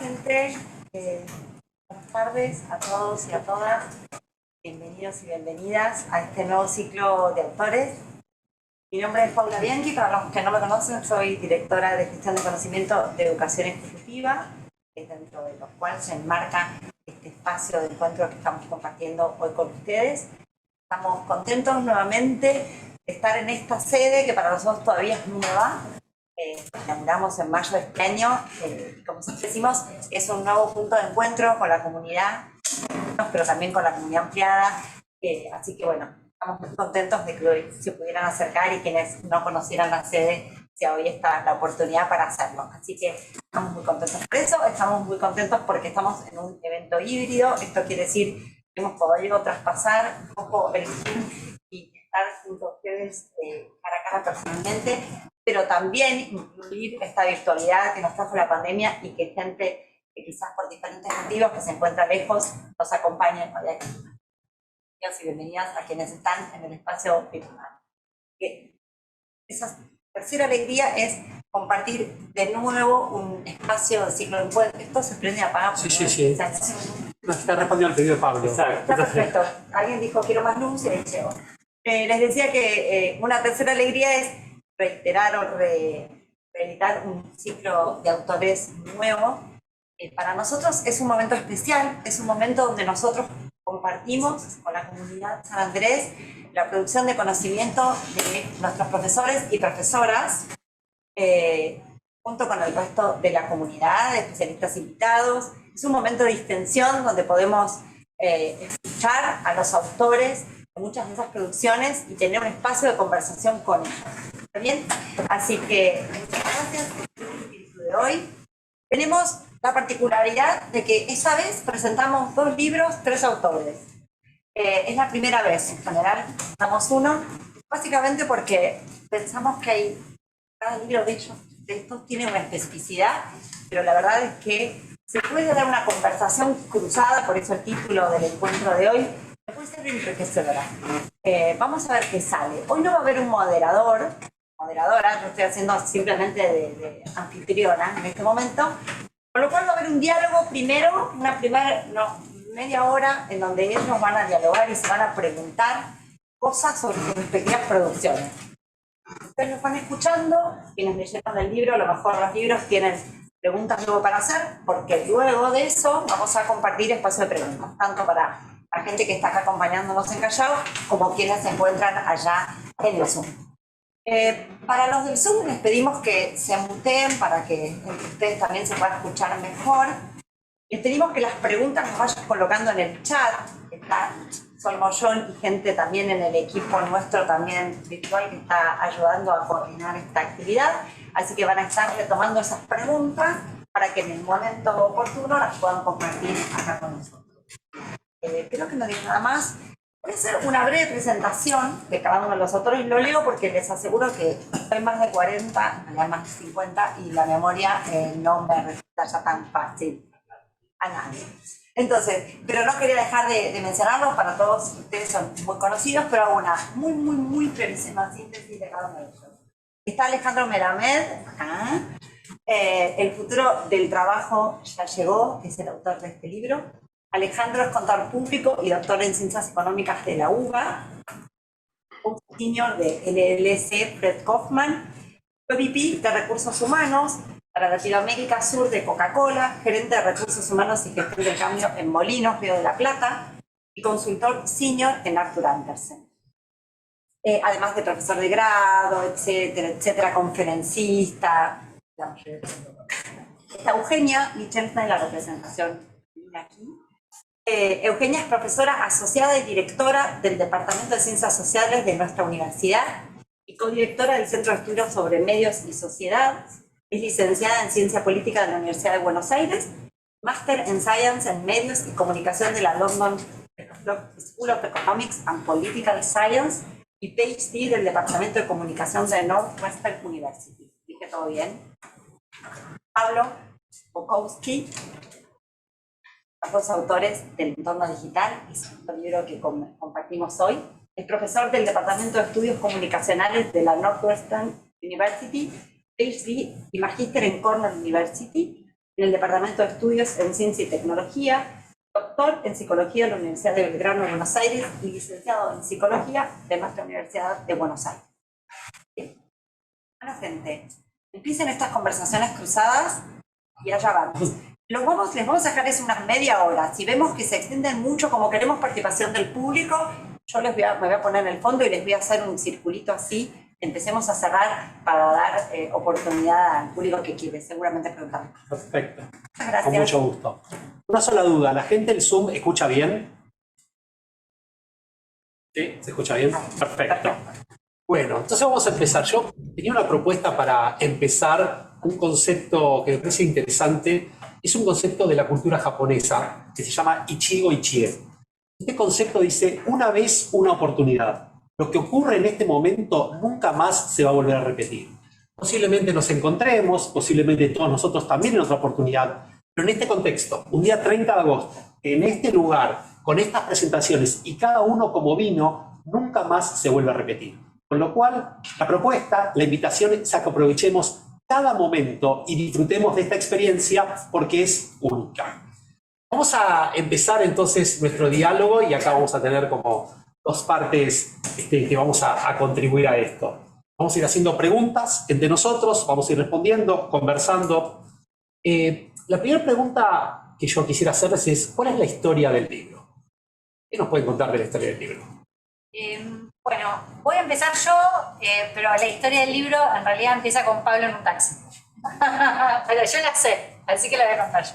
gente. Buenas tardes a todos y a todas. Bienvenidos y bienvenidas a este nuevo ciclo de autores. Mi nombre es Paula Bianchi, para los que no me conocen, soy directora de Gestión de Conocimiento de Educación Ejecutiva, dentro de los cuales se enmarca este espacio de encuentro que estamos compartiendo hoy con ustedes. Estamos contentos nuevamente de estar en esta sede que para nosotros todavía es nueva. Inauguramos en mayo de este año, como siempre decimos, es un nuevo punto de encuentro con la comunidad, pero también con la comunidad ampliada, así que bueno, estamos muy contentos de que hoy se pudieran acercar y quienes no conocieran la sede, si hoy está la oportunidad para hacerlo. Así que estamos muy contentos por eso, estamos muy contentos porque estamos en un evento híbrido. Esto quiere decir que hemos podido traspasar un poco el Zoom y estar junto a ustedes cara a cara personalmente, pero también incluir esta virtualidad que nos trajo la pandemia y que gente que quizás por diferentes motivos que se encuentra lejos nos acompañe hoy aquí. Bienvenidos y bienvenidas a quienes están en el espacio virtual. Esa tercera alegría es compartir de nuevo un espacio de ciclo de encuentro. Esto se prende y apaga. Sí. Nos está respondiendo al pedido de Pablo. Exacto. Está perfecto. Alguien dijo quiero más luz y ahí llegó. Les decía que una tercera alegría es reiterar o reeditar un ciclo de autores nuevo. Para nosotros es un momento especial, es un momento donde nosotros compartimos con la comunidad San Andrés la producción de conocimiento de nuestros profesores y profesoras, junto con el resto de la comunidad, de especialistas invitados. Es un momento de distensión donde podemos escuchar a los autores de muchas de esas producciones y tener un espacio de conversación con ellos. ¿Está bien? Así que muchas gracias por el espíritu de hoy. Tenemos la particularidad de que esta vez presentamos 2 libros, 3 autores. Es la primera vez, en general damos uno, básicamente porque pensamos que cada libro de estos tiene una especificidad, pero la verdad es que se puede dar una conversación cruzada, por eso el título del encuentro de hoy, puede ser enriquecedora. Vamos a ver qué sale. Hoy no va a haber un moderadora, yo estoy haciendo simplemente de anfitriona en este momento, con lo cual va a haber un diálogo primero, media hora en donde ellos van a dialogar y se van a preguntar cosas sobre sus respectivas producciones. Ustedes los van escuchando, quienes leyeron el libro, a lo mejor los libros tienen preguntas luego para hacer, porque luego de eso vamos a compartir espacio de preguntas, tanto para la gente que está acá acompañándonos en Callao, como quienes se encuentran allá en el Zoom. Para los del Zoom les pedimos que se muteen para que entre ustedes también se puedan escuchar mejor. Les pedimos que las preguntas las vayan colocando en el chat, que está Sol Mollón y gente también en el equipo nuestro también virtual que está ayudando a coordinar esta actividad. Así que van a estar retomando esas preguntas para que en el momento oportuno las puedan compartir acá con nosotros. Creo que no digo nada más. Voy a hacer una breve presentación de cada uno de los autores. Lo leo porque les aseguro que soy más de 40, ya más de 50, y la memoria no me resulta ya tan fácil a nadie. Entonces, pero no quería dejar de mencionarlos, para todos ustedes son muy conocidos, pero hago una muy brevísima síntesis de cada uno de ellos. Está Alejandro Melamed, acá. El futuro del trabajo ya llegó, es el autor de este libro. Alejandro es contador público y doctor en Ciencias Económicas de la UBA, un senior de LLC Fred Kaufman, fue VP de Recursos Humanos para Latinoamérica Sur de Coca-Cola, gerente de Recursos Humanos y Gestión del Cambio en Molinos, Río de la Plata, y consultor senior en Arthur Andersen. Además de profesor de grado, etcétera, conferencista. Está Eugenia Michelsen en la representación aquí. Eugenia es profesora asociada y directora del Departamento de Ciencias Sociales de nuestra universidad y codirectora del Centro de Estudios sobre Medios y Sociedad. Es licenciada en Ciencia Política de la Universidad de Buenos Aires, máster en Science en Medios y Comunicación de la London School of Economics and Political Science y PhD del Departamento de Comunicación de Northwestern University. ¿Dije todo bien? Pablo Bukowski, los 2 autores del entorno digital, es el libro que compartimos hoy. Es profesor del Departamento de Estudios Comunicacionales de la Northwestern University, PhD y magíster en Cornell University. en el Departamento de Estudios en Ciencia y Tecnología, doctor en Psicología de la Universidad de Belgrano de Buenos Aires y licenciado en Psicología de nuestra Universidad de Buenos Aires. Bien. Bueno, gente, empiecen estas conversaciones cruzadas y allá vamos. Les vamos a dejar eso unas media hora. Si vemos que se extienden mucho, como queremos participación del público, yo me voy a poner en el fondo y les voy a hacer un circulito así. Empecemos a cerrar para dar oportunidad al público que quiere seguramente preguntar. Perfecto. Muchas gracias. Con mucho gusto. Una sola duda, ¿la gente del Zoom escucha bien? ¿Sí? ¿Se escucha bien? Perfecto. Bueno, entonces vamos a empezar. Yo tenía una propuesta para empezar, un concepto que me parece interesante. Es un concepto de la cultura japonesa que se llama Ichigo Ichie. Este concepto dice, una vez, una oportunidad. Lo que ocurre en este momento nunca más se va a volver a repetir. Posiblemente nos encontremos, posiblemente todos nosotros también en otra oportunidad, pero en este contexto, un día 30 de agosto, en este lugar, con estas presentaciones y cada uno como vino, nunca más se vuelve a repetir. Con lo cual, la propuesta, la invitación es a que aprovechemos cada momento y disfrutemos de esta experiencia porque es única. Vamos a empezar entonces nuestro diálogo y acá vamos a tener como dos partes que vamos a contribuir a esto. Vamos a ir haciendo preguntas entre nosotros, vamos a ir respondiendo, conversando. La primera pregunta que yo quisiera hacerles es, ¿cuál es la historia del libro? ¿Qué nos pueden contar de la historia del libro? Bueno, voy a empezar yo, pero la historia del libro en realidad empieza con Pablo en un taxi. Pero yo la sé, así que la voy a contar yo.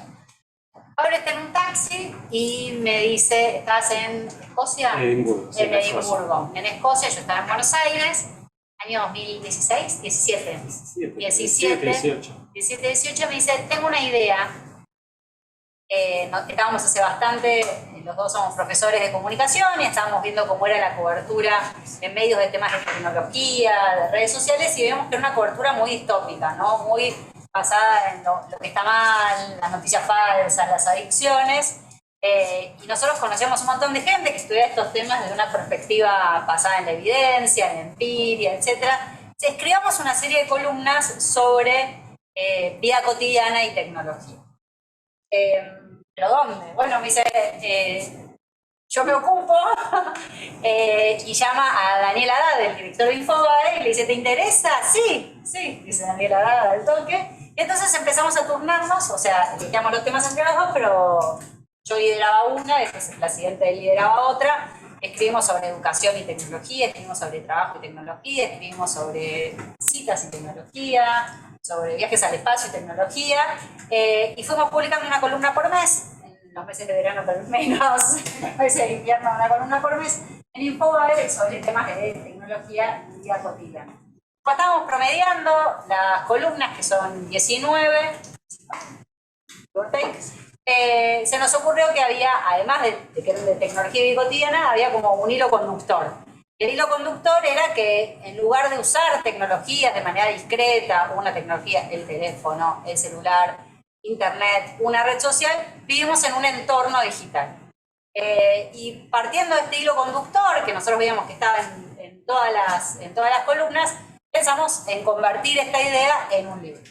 Pablo está en un taxi y me dice, ¿estás en Escocia? Edimburgo. En Edimburgo. En Escocia, yo estaba en Buenos Aires, año 2016, 17, 18. Me dice, tengo una idea. Estábamos hace bastante, los dos somos profesores de comunicación y estábamos viendo cómo era la cobertura en medios de temas de tecnología, de redes sociales, y vemos que era una cobertura muy distópica, ¿no? Muy basada en lo que está mal, las noticias falsas, las adicciones. Y nosotros conocíamos un montón de gente que estudia estos temas desde una perspectiva basada en la evidencia, en empiria, etc. Escribimos una serie de columnas sobre vida cotidiana y tecnología. ¿Pero dónde? Bueno, me dice, yo me ocupo, y llama a Daniel Haddad, el director de Infobae, y le dice, ¿te interesa? Sí, dice Daniel Haddad al toque. Y entonces empezamos a turnarnos, o sea, elegíamos los temas entre los dos, pero yo lideraba una, después la siguiente lideraba otra. Escribimos sobre educación y tecnología, escribimos sobre trabajo y tecnología, escribimos sobre citas y tecnología, sobre viajes al espacio y tecnología, y fuimos publicando una columna por mes, en los meses de verano pero menos, en los meses de invierno una columna por mes, en Infobae sobre temas de tecnología y vida cotidiana. Cuando estábamos promediando las columnas, que son 19, se nos ocurrió que había, además de que eran de tecnología y vida cotidiana, había como un hilo conductor. El hilo conductor era que en lugar de usar tecnologías de manera discreta, una tecnología, el teléfono, el celular, internet, una red social, vivimos en un entorno digital. Y partiendo de este hilo conductor, que nosotros veíamos que estaba en todas las columnas, pensamos en convertir esta idea en un libro.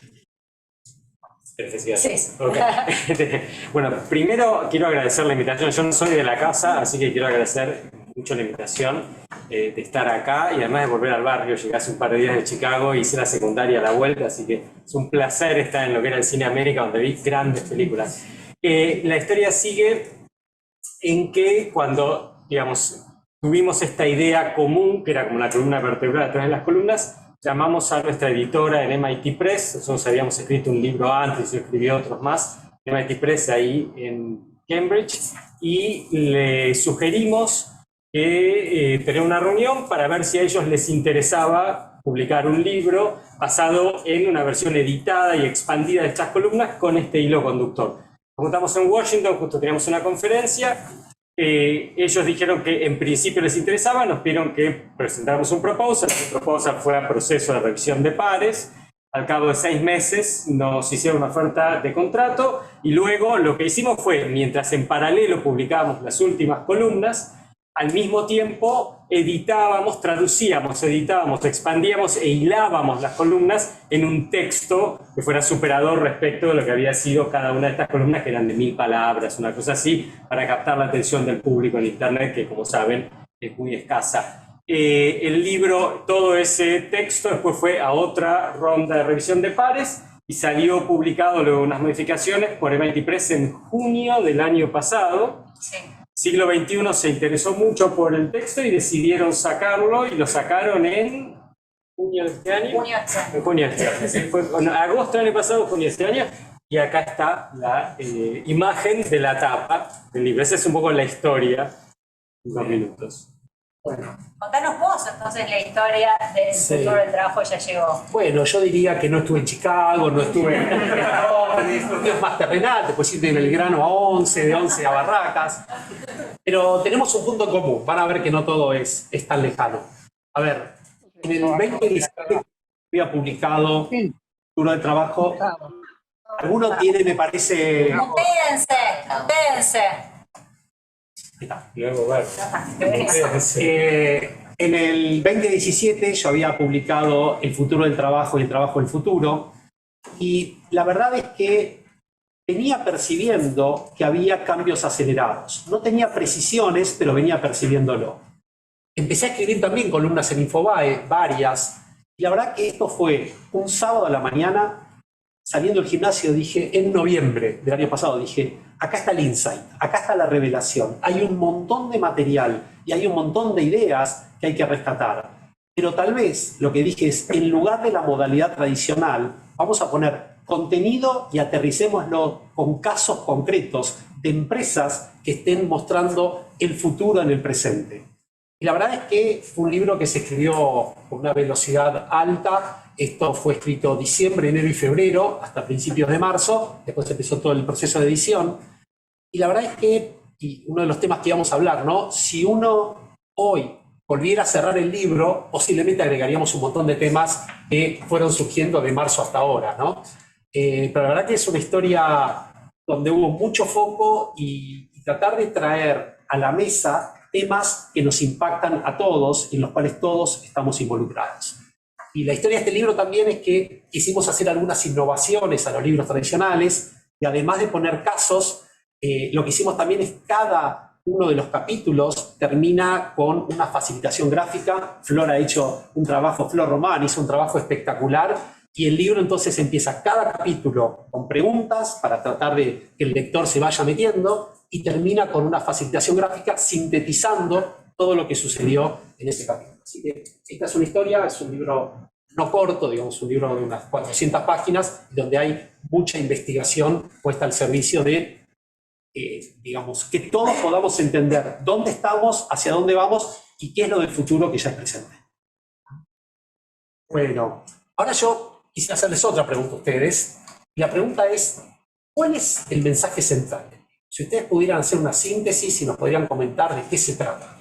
Sí. Okay. Bueno, primero quiero agradecer la invitación. Yo no soy de la casa, así que quiero agradecer mucho la invitación de estar acá y además de volver al barrio. Llegué hace un par de días de Chicago, hice la secundaria a la vuelta, así que es un placer estar en lo que era el Cine América, donde vi grandes películas. La historia sigue en que cuando, digamos, tuvimos esta idea común, que era como la columna vertebral atrás de las columnas, llamamos a nuestra editora en MIT Press. Nosotros habíamos escrito un libro antes, yo escribí otros más, en MIT Press ahí en Cambridge, y le sugerimos que tener una reunión para ver si a ellos les interesaba publicar un libro basado en una versión editada y expandida de estas columnas con este hilo conductor. Nos juntamos en Washington, justo teníamos una conferencia. Ellos dijeron que en principio les interesaba, nos pidieron que presentáramos un proposal. El proposal fue a proceso de revisión de pares. Al cabo de 6 meses nos hicieron una oferta de contrato y luego lo que hicimos fue, mientras en paralelo publicábamos las últimas columnas, al mismo tiempo editábamos, traducíamos, editábamos, expandíamos e hilábamos las columnas en un texto que fuera superador respecto de lo que había sido cada una de estas columnas, que eran de 1000 palabras, una cosa así, para captar la atención del público en Internet, que como saben es muy escasa. El libro, todo ese texto después fue a otra ronda de revisión de pares y salió publicado luego unas modificaciones por MIT Press en junio del año pasado. Sí. Siglo XXI se interesó mucho por el texto y decidieron sacarlo, y lo sacaron en junio de este año. Junio de este año. En junio de este año. Sí, fue en agosto del año pasado, junio de este año. Y acá está la imagen de la tapa del libro. Esa es un poco la historia en 2 minutos. Bueno, Contanos vos entonces la historia del Sí. futuro del trabajo ya llegó. bueno, yo diría que no estuve en Chicago, no estuve es más terrenal, después ir de Belgrano a 11, de 11 a Barracas. Pero tenemos un punto en común, van a ver que no todo es tan lejano. A ver, en el 2017 había publicado uno de trabajo. Alguno tiene, me parece. Mutéense. Luego, bueno. En el 2017 yo había publicado El futuro del trabajo y el trabajo del futuro, y la verdad es que venía percibiendo que había cambios acelerados. No tenía precisiones, pero venía percibiéndolo. Empecé a escribir también columnas en Infobae, varias, y la verdad que esto fue un sábado a la mañana, saliendo del gimnasio, dije, en noviembre del año pasado, dije, acá está el insight, acá está la revelación. Hay un montón de material y hay un montón de ideas que hay que rescatar. Pero tal vez lo que dije es, en lugar de la modalidad tradicional, vamos a poner contenido y aterricémoslo con casos concretos de empresas que estén mostrando el futuro en el presente. Y la verdad es que fue un libro que se escribió con una velocidad alta. Esto fue escrito diciembre, enero y febrero, hasta principios de marzo. Después empezó todo el proceso de edición. Y la verdad es que, y uno de los temas que íbamos a hablar, ¿no? Si uno hoy volviera a cerrar el libro, posiblemente agregaríamos un montón de temas que fueron surgiendo de marzo hasta ahora, ¿no? Pero la verdad que es una historia donde hubo mucho foco y tratar de traer a la mesa temas que nos impactan a todos y en los cuales todos estamos involucrados. Y la historia de este libro también es que quisimos hacer algunas innovaciones a los libros tradicionales, y además de poner casos, lo que hicimos también es cada uno de los capítulos termina con una facilitación gráfica. Flor ha hecho un trabajo, Flor Román hizo un trabajo espectacular, y el libro entonces empieza cada capítulo con preguntas para tratar de que el lector se vaya metiendo, y termina con una facilitación gráfica sintetizando todo lo que sucedió en ese capítulo. Así que esta es una historia, es un libro no corto, digamos, un libro de unas 400 páginas, donde hay mucha investigación puesta al servicio de, digamos, que todos podamos entender dónde estamos, hacia dónde vamos y qué es lo del futuro que ya es presente. Bueno, ahora yo quisiera hacerles otra pregunta a ustedes. Y la pregunta es, ¿cuál es el mensaje central? Si ustedes pudieran hacer una síntesis y nos podrían comentar de qué se trata.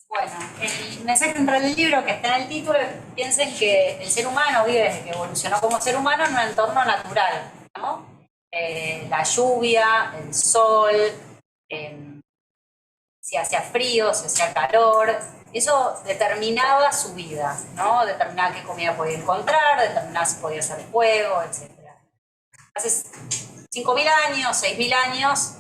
Bueno, el mensaje central del libro, que está en el título, piensen que el ser humano vive desde que evolucionó como ser humano en un entorno natural, ¿no? La lluvia, el sol, si hacía frío, si hacía calor, eso determinaba su vida, ¿no? Determinaba qué comida podía encontrar, determinaba si podía hacer fuego, etc. Hace 5.000 años, 6.000 años,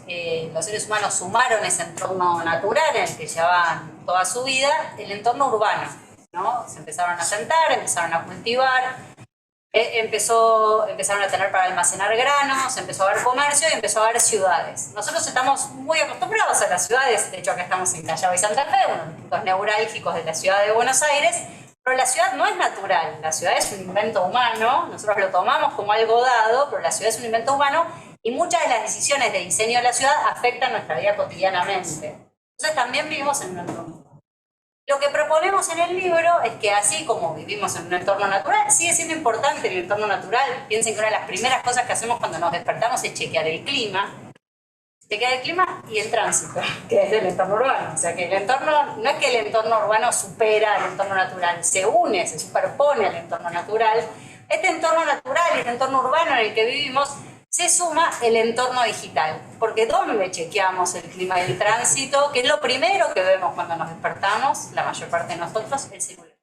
los seres humanos sumaron ese entorno natural en el que llevaban toda su vida, el entorno urbano, ¿no? Se empezaron a asentar, empezaron a cultivar, empezaron a tener para almacenar granos, empezó a haber comercio y empezó a haber ciudades. Nosotros estamos muy acostumbrados a las ciudades, de hecho acá estamos en Callao y Santa Fe, uno de los puntos neurálgicos de la ciudad de Buenos Aires, pero la ciudad no es natural, la ciudad es un invento humano, nosotros lo tomamos como algo dado, pero la ciudad es un invento humano y muchas de las decisiones de diseño de la ciudad afectan nuestra vida cotidianamente. Entonces también vivimos en un entorno natural. Lo que proponemos en el libro es que así como vivimos en un entorno natural, sigue siendo importante el entorno natural. Piensen que una de las primeras cosas que hacemos cuando nos despertamos es chequear el clima. Chequear el clima y el tránsito, que es del entorno urbano. O sea que el entorno, no es que el entorno urbano supera al entorno natural, se une, se superpone al entorno natural. Este entorno natural y este entorno urbano en el que vivimos se suma el entorno digital. Porque ¿dónde chequeamos el clima y el tránsito? Que es lo primero que vemos cuando nos despertamos, la mayor parte de nosotros, el celular.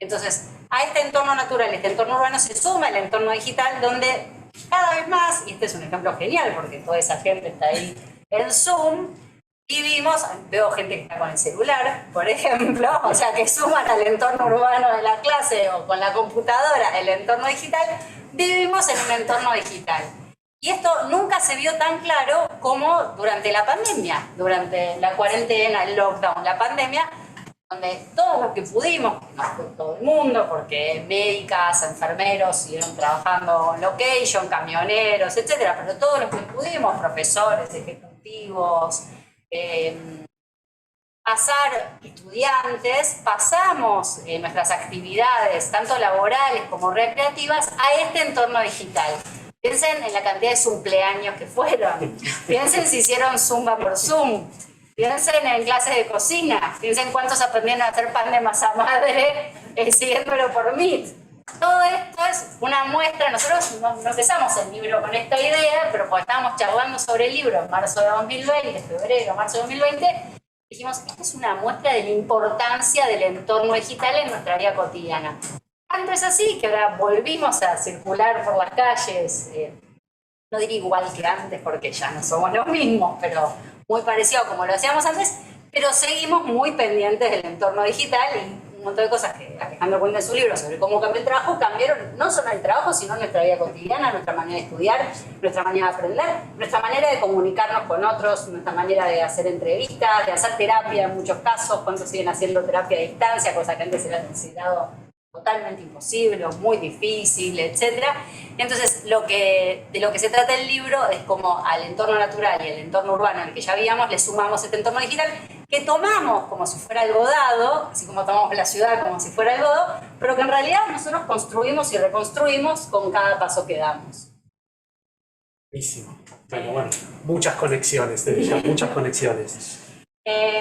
Entonces, a este entorno natural, este entorno urbano, se suma el entorno digital donde cada vez más, y este es un ejemplo genial porque toda esa gente está ahí en Zoom, y veo gente que está con el celular, por ejemplo, o sea, que suman al entorno urbano de la clase o con la computadora el entorno digital, vivimos en un entorno digital. Y esto nunca se vio tan claro como durante la pandemia, durante la cuarentena, el lockdown, la pandemia, donde todos los que pudimos, no fue todo el mundo, porque médicas, enfermeros siguieron trabajando en location, camioneros, etcétera, pero todos los que pudimos, profesores, ejecutivos, estudiantes, pasamos nuestras actividades, tanto laborales como recreativas, a este entorno digital. Piensen en la cantidad de cumpleaños que fueron, piensen si hicieron Zumba por Zoom, piensen en clases de cocina, piensen cuántos aprendieron a hacer pan de masa madre siguiéndolo por Meet. Todo esto es una muestra. Nosotros no empezamos el libro con esta idea, pero cuando estábamos charlando sobre el libro en marzo de 2020, febrero, marzo de 2020, dijimos, esta es una muestra de la importancia del entorno digital en nuestra vida cotidiana. Tanto es así que ahora volvimos a circular por las calles, no diría igual que antes porque ya no somos los mismos, pero muy parecido a como lo hacíamos antes, pero seguimos muy pendientes del entorno digital y un montón de cosas que Alejandro cuenta en su libro sobre cómo cambió el trabajo, cambiaron no solo el trabajo, sino nuestra vida cotidiana, nuestra manera de estudiar, nuestra manera de aprender, nuestra manera de comunicarnos con otros, nuestra manera de hacer entrevistas, de hacer terapia en muchos casos, cuántos siguen haciendo terapia a distancia, cosa que antes era considerado totalmente imposible o muy difícil, etc. Entonces, de lo que se trata el libro es como al entorno natural y al entorno urbano al que ya habíamos, le sumamos este entorno digital que tomamos como si fuera algo dado, así como tomamos la ciudad como si fuera algo dado, pero que en realidad nosotros construimos y reconstruimos con cada paso que damos. Buenísimo. Bueno, muchas conexiones, muchas conexiones.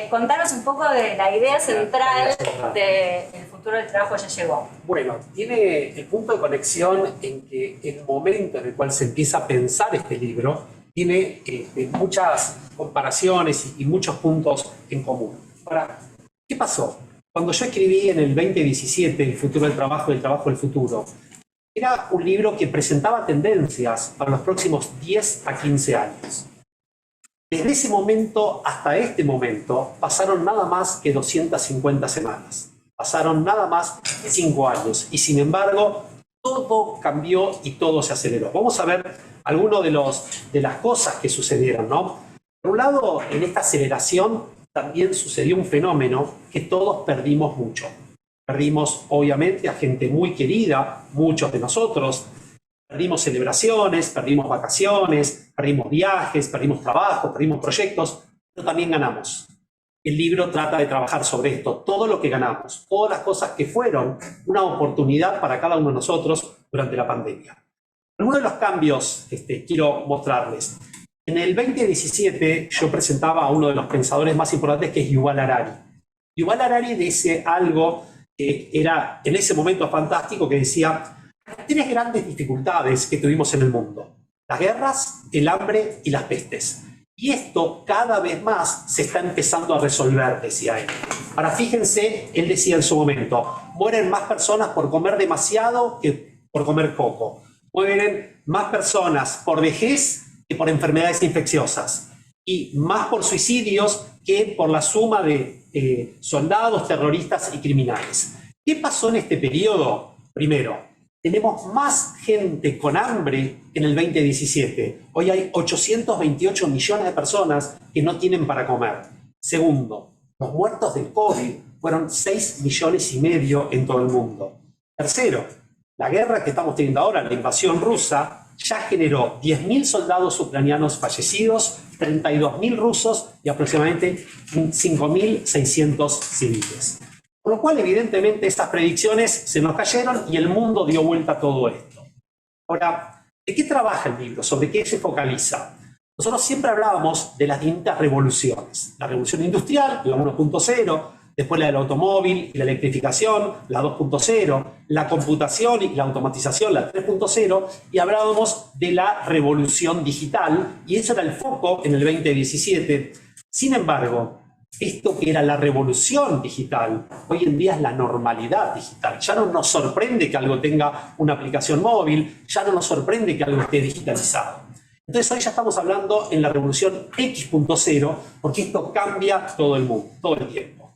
Contanos un poco de la idea central del futuro del trabajo ya llegó. Bueno, tiene el punto de conexión en que el momento en el cual se empieza a pensar este libro tiene muchas comparaciones y muchos puntos en común. Ahora, ¿qué pasó? Cuando yo escribí en el 2017 El futuro del trabajo y el trabajo del futuro, era un libro que presentaba tendencias para los próximos 10 a 15 años. Desde ese momento hasta este momento pasaron nada más que 250 semanas. Pasaron nada más que 5 años. Y sin embargo, todo cambió y todo se aceleró. Vamos a ver algunas de las cosas que sucedieron, ¿no? Por un lado, en esta aceleración también sucedió un fenómeno que todos perdimos mucho. Perdimos, obviamente, a gente muy querida, muchos de nosotros. Perdimos celebraciones, perdimos vacaciones, perdimos viajes, perdimos trabajo, perdimos proyectos, pero también ganamos. El libro trata de trabajar sobre esto, todo lo que ganamos, todas las cosas que fueron una oportunidad para cada uno de nosotros durante la pandemia. Algunos de los cambios quiero mostrarles. En el 2017 yo presentaba a uno de los pensadores más importantes, que es Yuval Harari. Yuval Harari dice algo que era en ese momento fantástico, que decía: tres grandes dificultades que tuvimos en el mundo: las guerras, el hambre y las pestes. Y esto cada vez más se está empezando a resolver, decía él. Ahora fíjense, él decía en su momento, mueren más personas por comer demasiado que por comer poco. Mueren más personas por vejez que por enfermedades infecciosas. Y más por suicidios que por la suma de soldados, terroristas y criminales. ¿Qué pasó en este periodo? Primero, tenemos más gente con hambre que en el 2017. Hoy hay 828 millones de personas que no tienen para comer. Segundo, los muertos del COVID fueron 6,5 millones en todo el mundo. Tercero, la guerra que estamos teniendo ahora, la invasión rusa, ya generó 10.000 soldados ucranianos fallecidos, 32.000 rusos y aproximadamente 5.600 civiles. Por lo cual, evidentemente, estas predicciones se nos cayeron y el mundo dio vuelta a todo esto. Ahora, ¿de qué trabaja el libro? ¿Sobre qué se focaliza? Nosotros siempre hablábamos de las distintas revoluciones. La revolución industrial, la 1.0, después la del automóvil y la electrificación, la 2.0, la computación y la automatización, la 3.0, y hablábamos de la revolución digital, y eso era el foco en el 2017. Sin embargo, esto que era la revolución digital, hoy en día es la normalidad digital. Ya no nos sorprende que algo tenga una aplicación móvil, ya no nos sorprende que algo esté digitalizado. Entonces hoy ya estamos hablando en la revolución X.0, porque esto cambia todo el mundo, todo el tiempo.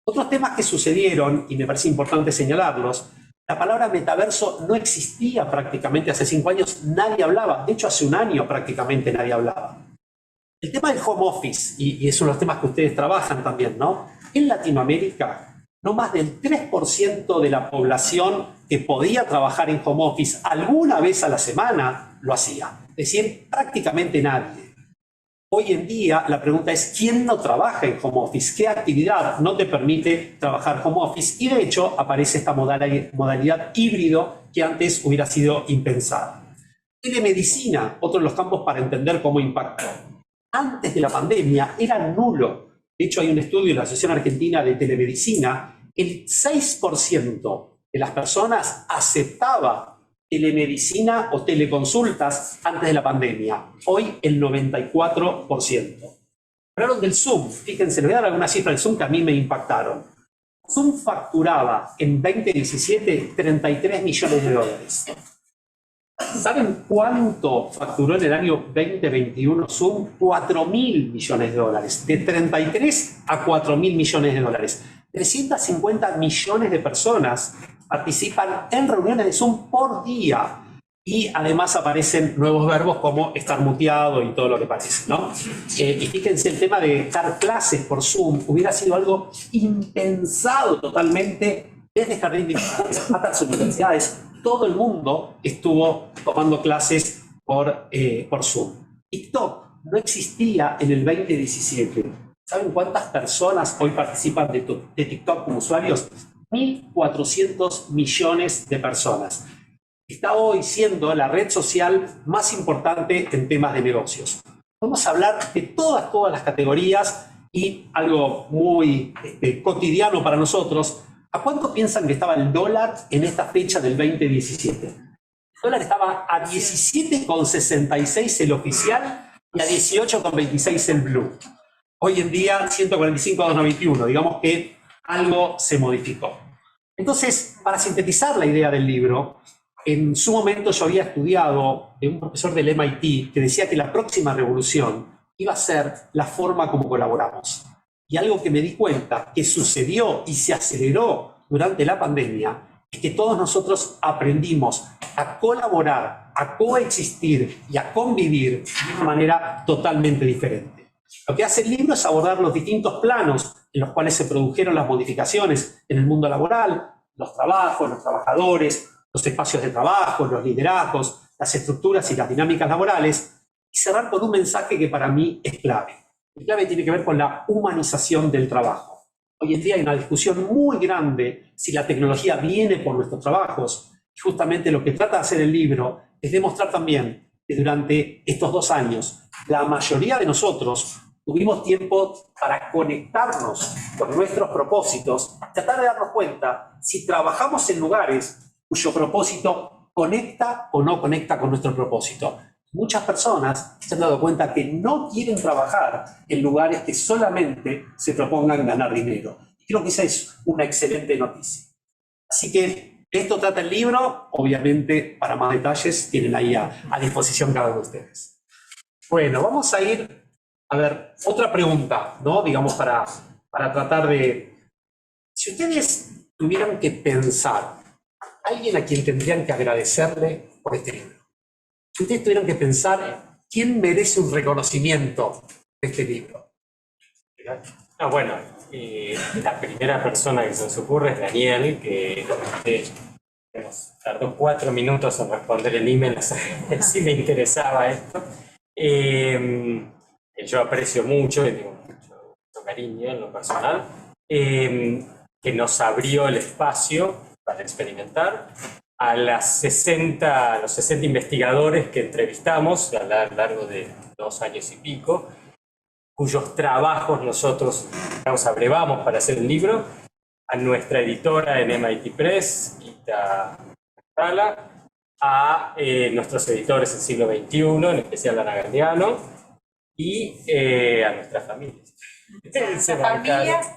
Otros temas que sucedieron, y me parece importante señalarlos, la palabra metaverso no existía prácticamente hace 5 años, nadie hablaba, de hecho hace un año prácticamente nadie hablaba. El tema del home office, y es uno de los temas que ustedes trabajan también, ¿no? En Latinoamérica, no más del 3% de la población que podía trabajar en home office alguna vez a la semana lo hacía. Es decir, prácticamente nadie. Hoy en día la pregunta es, ¿quién no trabaja en home office? ¿Qué actividad no te permite trabajar home office? Y de hecho aparece esta modalidad híbrido que antes hubiera sido impensada. Telemedicina, otro de los campos para entender cómo impactó. Antes de la pandemia era nulo. De hecho, hay un estudio de la Asociación Argentina de Telemedicina. El 6% de las personas aceptaba telemedicina o teleconsultas antes de la pandemia. Hoy el 94%. Hablaron del Zoom. Fíjense, les voy a dar algunas cifras del Zoom que a mí me impactaron. Zoom facturaba en 2017 33 millones de dólares. ¿Saben cuánto facturó en el año 2021 Zoom? 4.000 millones de dólares. De 33 a 4.000 millones de dólares. 350 millones de personas participan en reuniones de Zoom por día. Y además aparecen nuevos verbos como estar muteado y todo lo que parece, ¿no? Y fíjense, el tema de dar clases por Zoom hubiera sido algo impensado totalmente desde jardín de infantes hasta las universidades. Todo el mundo estuvo tomando clases por Zoom. TikTok no existía en el 2017. ¿Saben cuántas personas hoy participan de TikTok como usuarios? 1.400 millones de personas. Está hoy siendo la red social más importante en temas de negocios. Vamos a hablar de todas las categorías y algo muy cotidiano para nosotros. ¿A cuánto piensan que estaba el dólar en esta fecha del 2017? El dólar estaba a 17,66 el oficial y a 18,26 el blue. Hoy en día 145,91. Digamos que algo se modificó. Entonces, para sintetizar la idea del libro, en su momento yo había estudiado de un profesor del MIT que decía que la próxima revolución iba a ser la forma como colaboramos. Y algo que me di cuenta que sucedió y se aceleró durante la pandemia es que todos nosotros aprendimos a colaborar, a coexistir y a convivir de una manera totalmente diferente. Lo que hace el libro es abordar los distintos planos en los cuales se produjeron las modificaciones en el mundo laboral, los trabajos, los trabajadores, los espacios de trabajo, los liderazgos, las estructuras y las dinámicas laborales, y cerrar con un mensaje que para mí es clave. El clave tiene que ver con la humanización del trabajo. Hoy en día hay una discusión muy grande si la tecnología viene por nuestros trabajos, y justamente lo que trata de hacer el libro es demostrar también que durante estos 2 años la mayoría de nosotros tuvimos tiempo para conectarnos con nuestros propósitos, tratar de darnos cuenta si trabajamos en lugares cuyo propósito conecta o no conecta con nuestro propósito. Muchas personas se han dado cuenta que no quieren trabajar en lugares que solamente se propongan ganar dinero. Creo que esa es una excelente noticia. Así que de esto trata el libro. Obviamente, para más detalles, tienen ahí a disposición cada uno de ustedes. Bueno, vamos a ir a ver otra pregunta, ¿no? Digamos, para tratar de... Si ustedes tuvieran que pensar alguien a quien tendrían que agradecerle por este libro, si ustedes tuvieran que pensar quién merece un reconocimiento de este libro. Bueno, la primera persona que se nos ocurre es Daniel, que tardó 4 minutos en responder el email, si le interesaba esto. Yo aprecio mucho, y tengo mucho cariño en lo personal, que nos abrió el espacio para experimentar. A los 60 investigadores que entrevistamos a lo largo de 2 años y pico, cuyos trabajos nosotros abrevamos para hacer el libro, a nuestra editora en MIT Press, Gita Sala, a nuestros editores del siglo XXI, en especial Ana Gandiano, y a nuestras familias. Nuestras familias,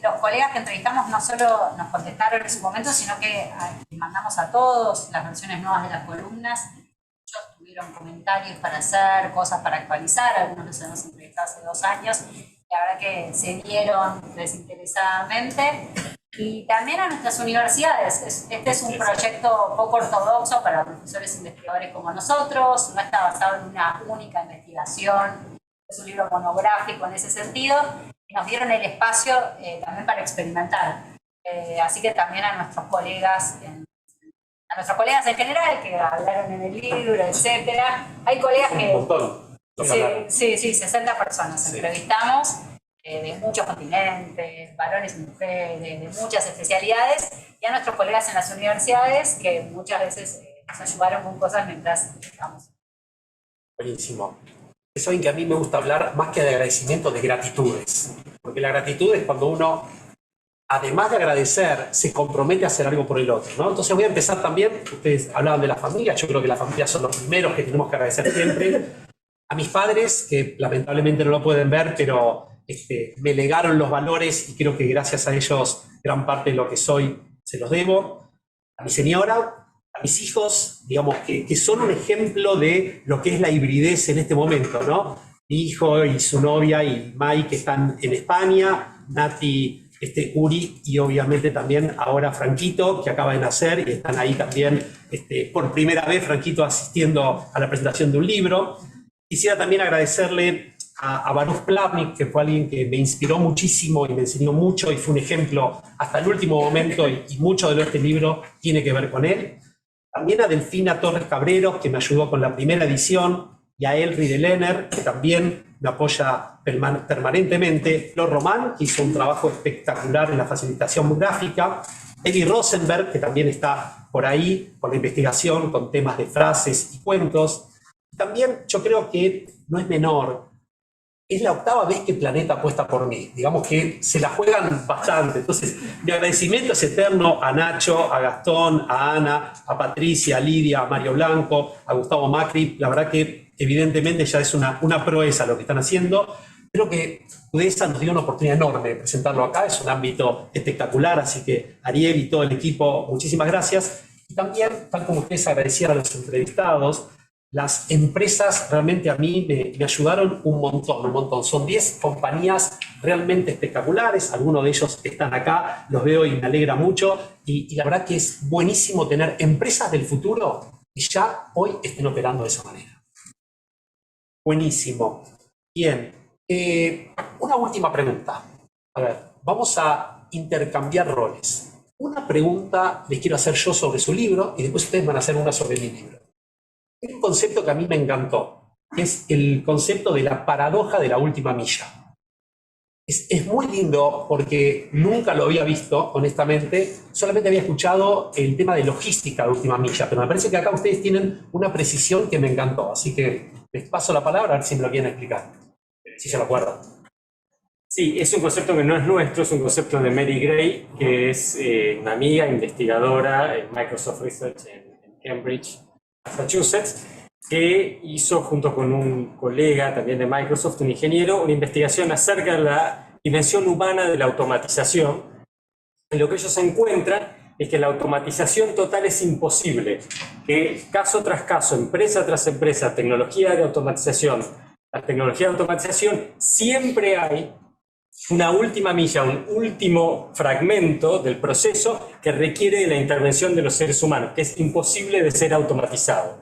los colegas que entrevistamos no solo nos contestaron en su momento, sino que les mandamos a todos las versiones nuevas de las columnas. Muchos tuvieron comentarios para hacer, cosas para actualizar, algunos los hemos entrevistado hace 2 años, la verdad que se dieron desinteresadamente. Y también a nuestras universidades. Este es un proyecto poco ortodoxo para profesores investigadores como nosotros, no está basado en una única investigación, es un libro monográfico en ese sentido, y nos dieron el espacio también para experimentar. Así que también a nuestros colegas en general que hablaron en el libro, etcétera. Hay colegas que... Un montón. Sí, 60 personas Sí. entrevistamos, de muchos continentes, varones y mujeres, de muchas especialidades, y a nuestros colegas en las universidades que muchas veces nos ayudaron con cosas mientras estamos. Buenísimo. Saben que a mí me gusta hablar más que de agradecimiento, de gratitudes. Porque la gratitud es cuando uno, además de agradecer, se compromete a hacer algo por el otro, ¿no? Entonces voy a empezar también, ustedes hablaban de la familia, yo creo que las familias son los primeros que tenemos que agradecer siempre. A mis padres, que lamentablemente no lo pueden ver, pero me legaron los valores y creo que gracias a ellos gran parte de lo que soy se los debo. A mi señora, a mis hijos, digamos, que son un ejemplo de lo que es la hibridez en este momento, ¿no? Mi hijo y su novia y Mike están en España, Nati, Uri y obviamente también ahora Franquito, que acaba de nacer y están ahí también por primera vez, Franquito asistiendo a la presentación de un libro. Quisiera también agradecerle a Baruch Plavnik, que fue alguien que me inspiró muchísimo y me enseñó mucho y fue un ejemplo hasta el último momento y mucho de este libro tiene que ver con él. También a Delfina Torres Cabreros, que me ayudó con la primera edición, y a Elri de Lenner, que también me apoya permanentemente. Flor Román, que hizo un trabajo espectacular en la facilitación gráfica. Eddie Rosenberg, que también está por ahí con la investigación, con temas de frases y cuentos. También yo creo que no es menor, es la 8ª vez que Planeta apuesta por mí. Digamos que se la juegan bastante. Entonces, mi agradecimiento es eterno a Nacho, a Gastón, a Ana, a Patricia, a Lidia, a Mario Blanco, a Gustavo Macri. La verdad que evidentemente ya es una proeza lo que están haciendo. Creo que UDESA nos dio una oportunidad enorme de presentarlo acá. Es un ámbito espectacular, así que Ariel y todo el equipo, muchísimas gracias. Y también, tal como ustedes agradecieron a los entrevistados, las empresas realmente a mí me ayudaron un montón. Son 10 compañías realmente espectaculares, algunos de ellos están acá, los veo y me alegra mucho. Y la verdad que es buenísimo tener empresas del futuro que ya hoy estén operando de esa manera. Buenísimo. Bien, una última pregunta. A ver, vamos a intercambiar roles. Una pregunta les quiero hacer yo sobre su libro y después ustedes van a hacer una sobre mi libro. Hay un concepto que a mí me encantó, que es el concepto de la paradoja de la última milla. Es muy lindo porque nunca lo había visto, honestamente, solamente había escuchado el tema de logística de última milla, pero me parece que acá ustedes tienen una precisión que me encantó, así que les paso la palabra a ver si me lo quieren explicar, si se lo acuerdan. Sí, es un concepto que no es nuestro, es un concepto de Mary Gray, que es una amiga investigadora en Microsoft Research en Cambridge, Massachusetts, que hizo junto con un colega también de Microsoft, un ingeniero, una investigación acerca de la dimensión humana de la automatización. Y lo que ellos encuentran es que la automatización total es imposible, que caso tras caso, empresa tras empresa, tecnología de automatización, la tecnología de automatización, siempre hay una última milla, un último fragmento del proceso que requiere de la intervención de los seres humanos, que es imposible de ser automatizado.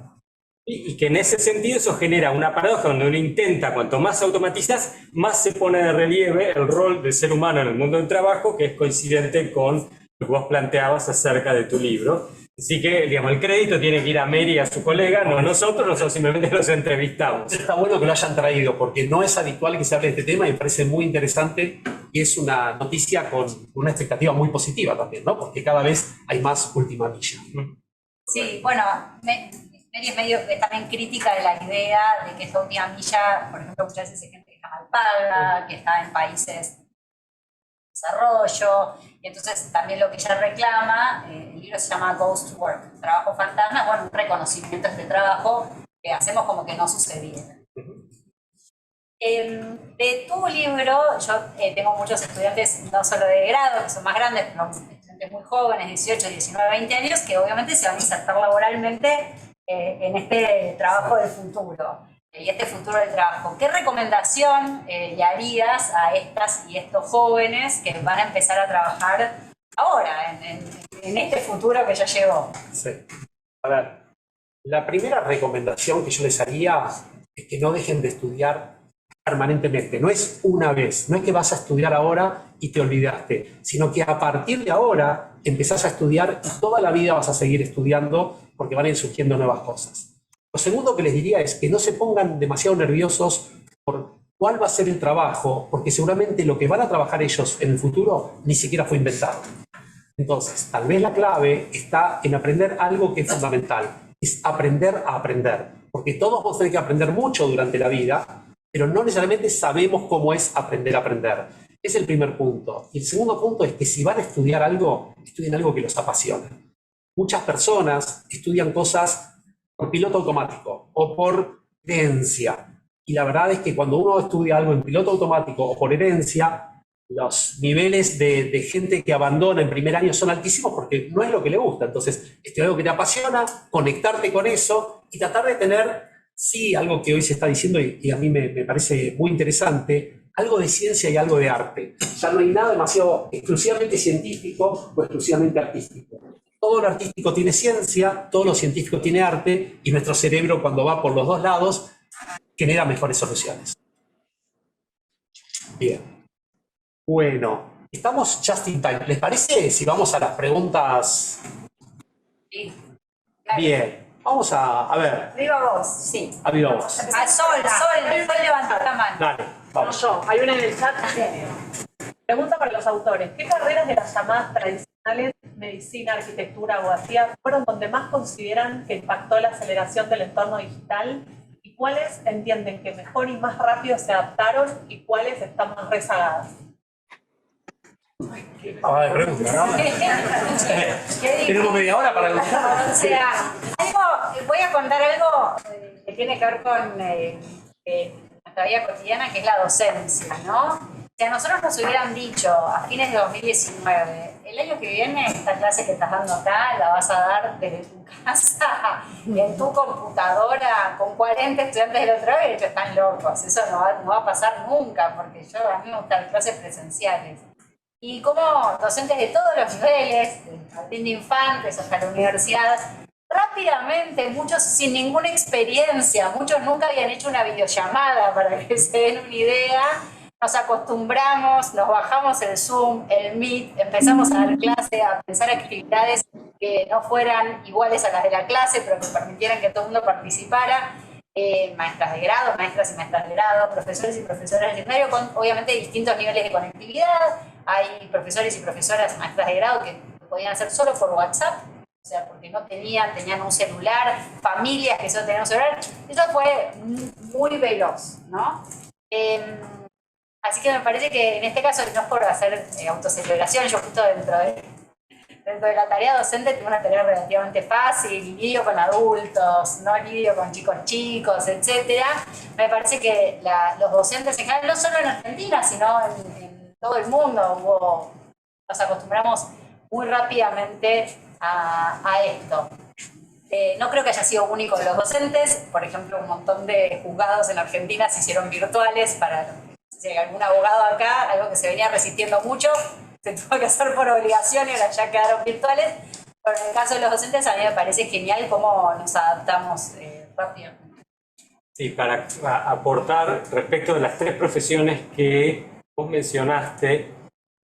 Y que en ese sentido eso genera una paradoja donde uno intenta, cuanto más automatizas, más se pone de relieve el rol del ser humano en el mundo del trabajo, que es coincidente con lo que vos planteabas acerca de tu libro. Así que, digamos, el crédito tiene que ir a Mary y a su colega, no a nosotros simplemente los entrevistamos. Está bueno que lo hayan traído, porque no es habitual que se hable de este tema y me parece muy interesante y es una noticia con una expectativa muy positiva también, ¿no? Porque cada vez hay más última milla. Sí, bueno, Mary es también crítica de la idea de que esta última milla, por ejemplo, muchas veces hay gente que está mal paga, que está en países de desarrollo. Y entonces también lo que ella reclama, el libro se llama Ghost Work, trabajo fantasma, bueno, un reconocimiento de este trabajo que hacemos como que no sucediera. De tu libro, yo tengo muchos estudiantes, no solo de grado, que son más grandes, pero estudiantes muy jóvenes, 18, 19, 20 años, que obviamente se van a insertar laboralmente en este trabajo del futuro y este futuro del trabajo. ¿Qué recomendación le harías a estas y estos jóvenes que van a empezar a trabajar ahora, en este futuro que ya llegó? Sí. A ver, la primera recomendación que yo les haría es que no dejen de estudiar permanentemente. No es una vez, no es que vas a estudiar ahora y te olvidaste, sino que a partir de ahora empezás a estudiar y toda la vida vas a seguir estudiando porque van a ir surgiendo nuevas cosas. Lo segundo que les diría es que no se pongan demasiado nerviosos por cuál va a ser el trabajo, porque seguramente lo que van a trabajar ellos en el futuro ni siquiera fue inventado. Entonces, tal vez la clave está en aprender algo que es fundamental, es aprender a aprender, porque todos vamos a tener que aprender mucho durante la vida, pero no necesariamente sabemos cómo es aprender a aprender. Es el primer punto. Y el segundo punto es que si van a estudiar algo, estudien algo que los apasione. Muchas personas estudian cosas por piloto automático o por herencia. Y la verdad es que cuando uno estudia algo en piloto automático o por herencia, los niveles de gente que abandona en primer año son altísimos porque no es lo que le gusta. Entonces, estudiar algo que te apasiona, conectarte con eso y tratar de tener, sí, algo que hoy se está diciendo y a mí me parece muy interesante, algo de ciencia y algo de arte. Ya no hay nada demasiado exclusivamente científico o exclusivamente artístico. Todo lo artístico tiene ciencia, todo lo científico tiene arte y nuestro cerebro, cuando va por los dos lados, genera mejores soluciones. Bien. Bueno, estamos just in time. ¿Les parece si vamos a las preguntas? Sí. Bien. Vamos a ver. Viva vos, sí. A viva voz. Al sol levantó la mano. Dale, vamos. Yo, hay una en el chat. Pregunta para los autores. ¿Qué carreras de las llamadas tradicionales, medicina, arquitectura, abogacía, fueron donde más consideran que impactó la aceleración del entorno digital? ¿Y cuáles entienden que mejor y más rápido se adaptaron y cuáles están más rezagadas? Pregunta, ¿no? Tenemos media hora para O sea, voy a contar algo que tiene que ver con nuestra vida cotidiana, que es la docencia, ¿no? Si a nosotros nos hubieran dicho a fines de 2019, el año que viene esta clase que estás dando acá la vas a dar desde tu casa, en tu computadora, con 40 estudiantes del otro lado, y de hecho están locos, eso no va a pasar nunca, porque a mí me gustan clases presenciales. Y como docentes de todos los niveles, del jardín de infantes hasta la universidad, rápidamente, muchos sin ninguna experiencia, muchos nunca habían hecho una videollamada, para que se den una idea, nos acostumbramos, nos bajamos el Zoom, el Meet, empezamos a dar clase, a pensar actividades que no fueran iguales a las de la clase, pero que permitieran que todo el mundo participara. Maestras de grado, maestras y maestras de grado, profesores y profesoras de secundario, con obviamente distintos niveles de conectividad. Hay profesores y profesoras, maestras de grado que podían hacer solo por WhatsApp, o sea, porque no tenían un celular, familias que solo tenían un celular. Eso fue muy veloz, ¿no? Así que me parece que en este caso, no es por hacer autocelebración, yo justo dentro de la tarea docente tengo una tarea relativamente fácil, lidio con adultos, no lidio con chicos, etc. Me parece que los docentes en general, no solo en Argentina, sino en todo el mundo, nos acostumbramos muy rápidamente a esto. No creo que haya sido único de los docentes, por ejemplo, un montón de juzgados en Argentina se hicieron virtuales si hay algún abogado acá, algo que se venía resistiendo mucho, se tuvo que hacer por obligación y ahora ya quedaron virtuales. Pero en el caso de los docentes a mí me parece genial cómo nos adaptamos rápidamente. Sí, para aportar respecto de las tres profesiones que vos mencionaste,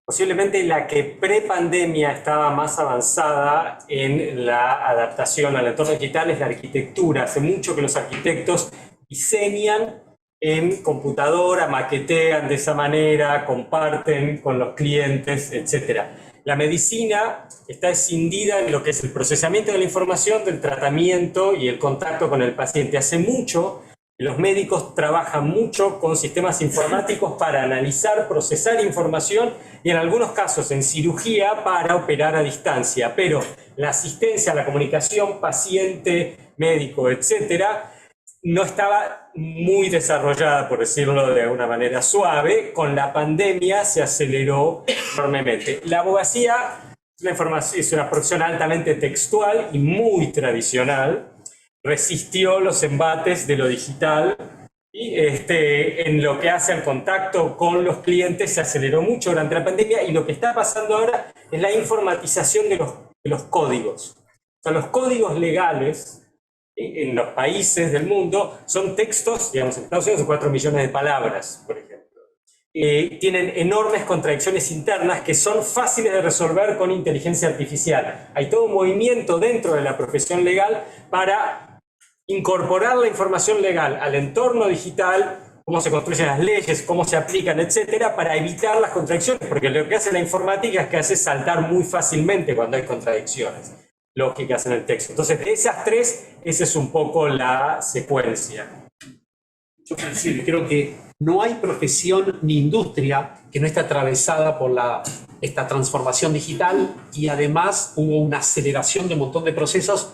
posiblemente la que pre-pandemia estaba más avanzada en la adaptación al entorno digital es la arquitectura. Hace mucho que los arquitectos diseñan en computadora, maquetean de esa manera, comparten con los clientes, etc. La medicina está escindida en lo que es el procesamiento de la información, del tratamiento y el contacto con el paciente. Hace mucho Los médicos trabajan mucho con sistemas informáticos para analizar, procesar información y en algunos casos en cirugía para operar a distancia. Pero la asistencia, la comunicación paciente, médico, etcétera, no estaba muy desarrollada, por decirlo de una manera suave. Con la pandemia se aceleró enormemente. La abogacía es una profesión altamente textual y muy tradicional. Resistió los embates de lo digital y en lo que hace al contacto con los clientes se aceleró mucho durante la pandemia, y lo que está pasando ahora es la informatización de los códigos. O sea, los códigos legales en los países del mundo son textos, digamos, en Estados Unidos, de 4 millones de palabras, por ejemplo. Tienen enormes contradicciones internas que son fáciles de resolver con inteligencia artificial. Hay todo un movimiento dentro de la profesión legal para incorporar la información legal al entorno digital, cómo se construyen las leyes, cómo se aplican, etcétera, para evitar las contradicciones, porque lo que hace la informática es que hace saltar muy fácilmente cuando hay contradicciones lógicas en el texto. Entonces, de esas tres, esa es un poco la secuencia. Yo creo que no hay profesión ni industria que no esté atravesada por esta transformación digital, y además hubo una aceleración de un montón de procesos.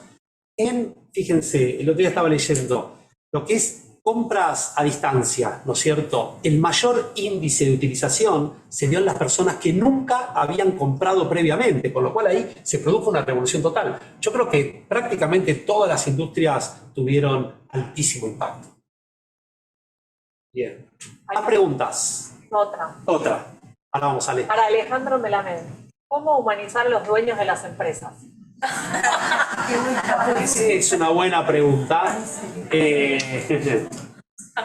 Fíjense, el otro día estaba leyendo lo que es compras a distancia, ¿no es cierto? El mayor índice de utilización se dio en las personas que nunca habían comprado previamente, con lo cual ahí se produjo una revolución total. Yo creo que prácticamente todas las industrias tuvieron altísimo impacto. Bien. ¿Más preguntas? Otra. Otra. Ahora vamos a leer. Para Alejandro Melamed, ¿cómo humanizar a los dueños de las empresas? Es una buena pregunta.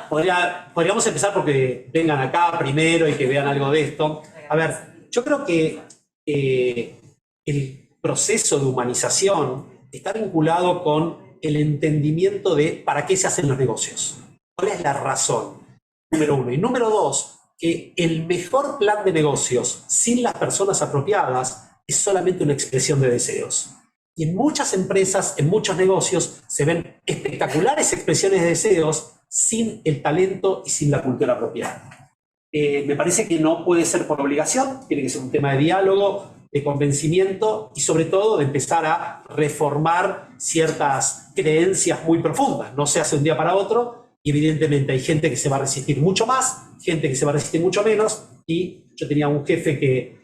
Podríamos empezar porque vengan acá primero y que vean algo de esto. A ver, yo creo que el proceso de humanización está vinculado con el entendimiento de para qué se hacen los negocios. ¿Cuál es la razón? Número uno. Y número dos, que el mejor plan de negocios sin las personas apropiadas es solamente una expresión de deseos. Y en muchas empresas, en muchos negocios, se ven espectaculares expresiones de deseos sin el talento y sin la cultura apropiada. Me parece que no puede ser por obligación, tiene que ser un tema de diálogo, de convencimiento y sobre todo de empezar a reformar ciertas creencias muy profundas. No se hace un día para otro y evidentemente hay gente que se va a resistir mucho más, gente que se va a resistir mucho menos, y yo tenía un jefe que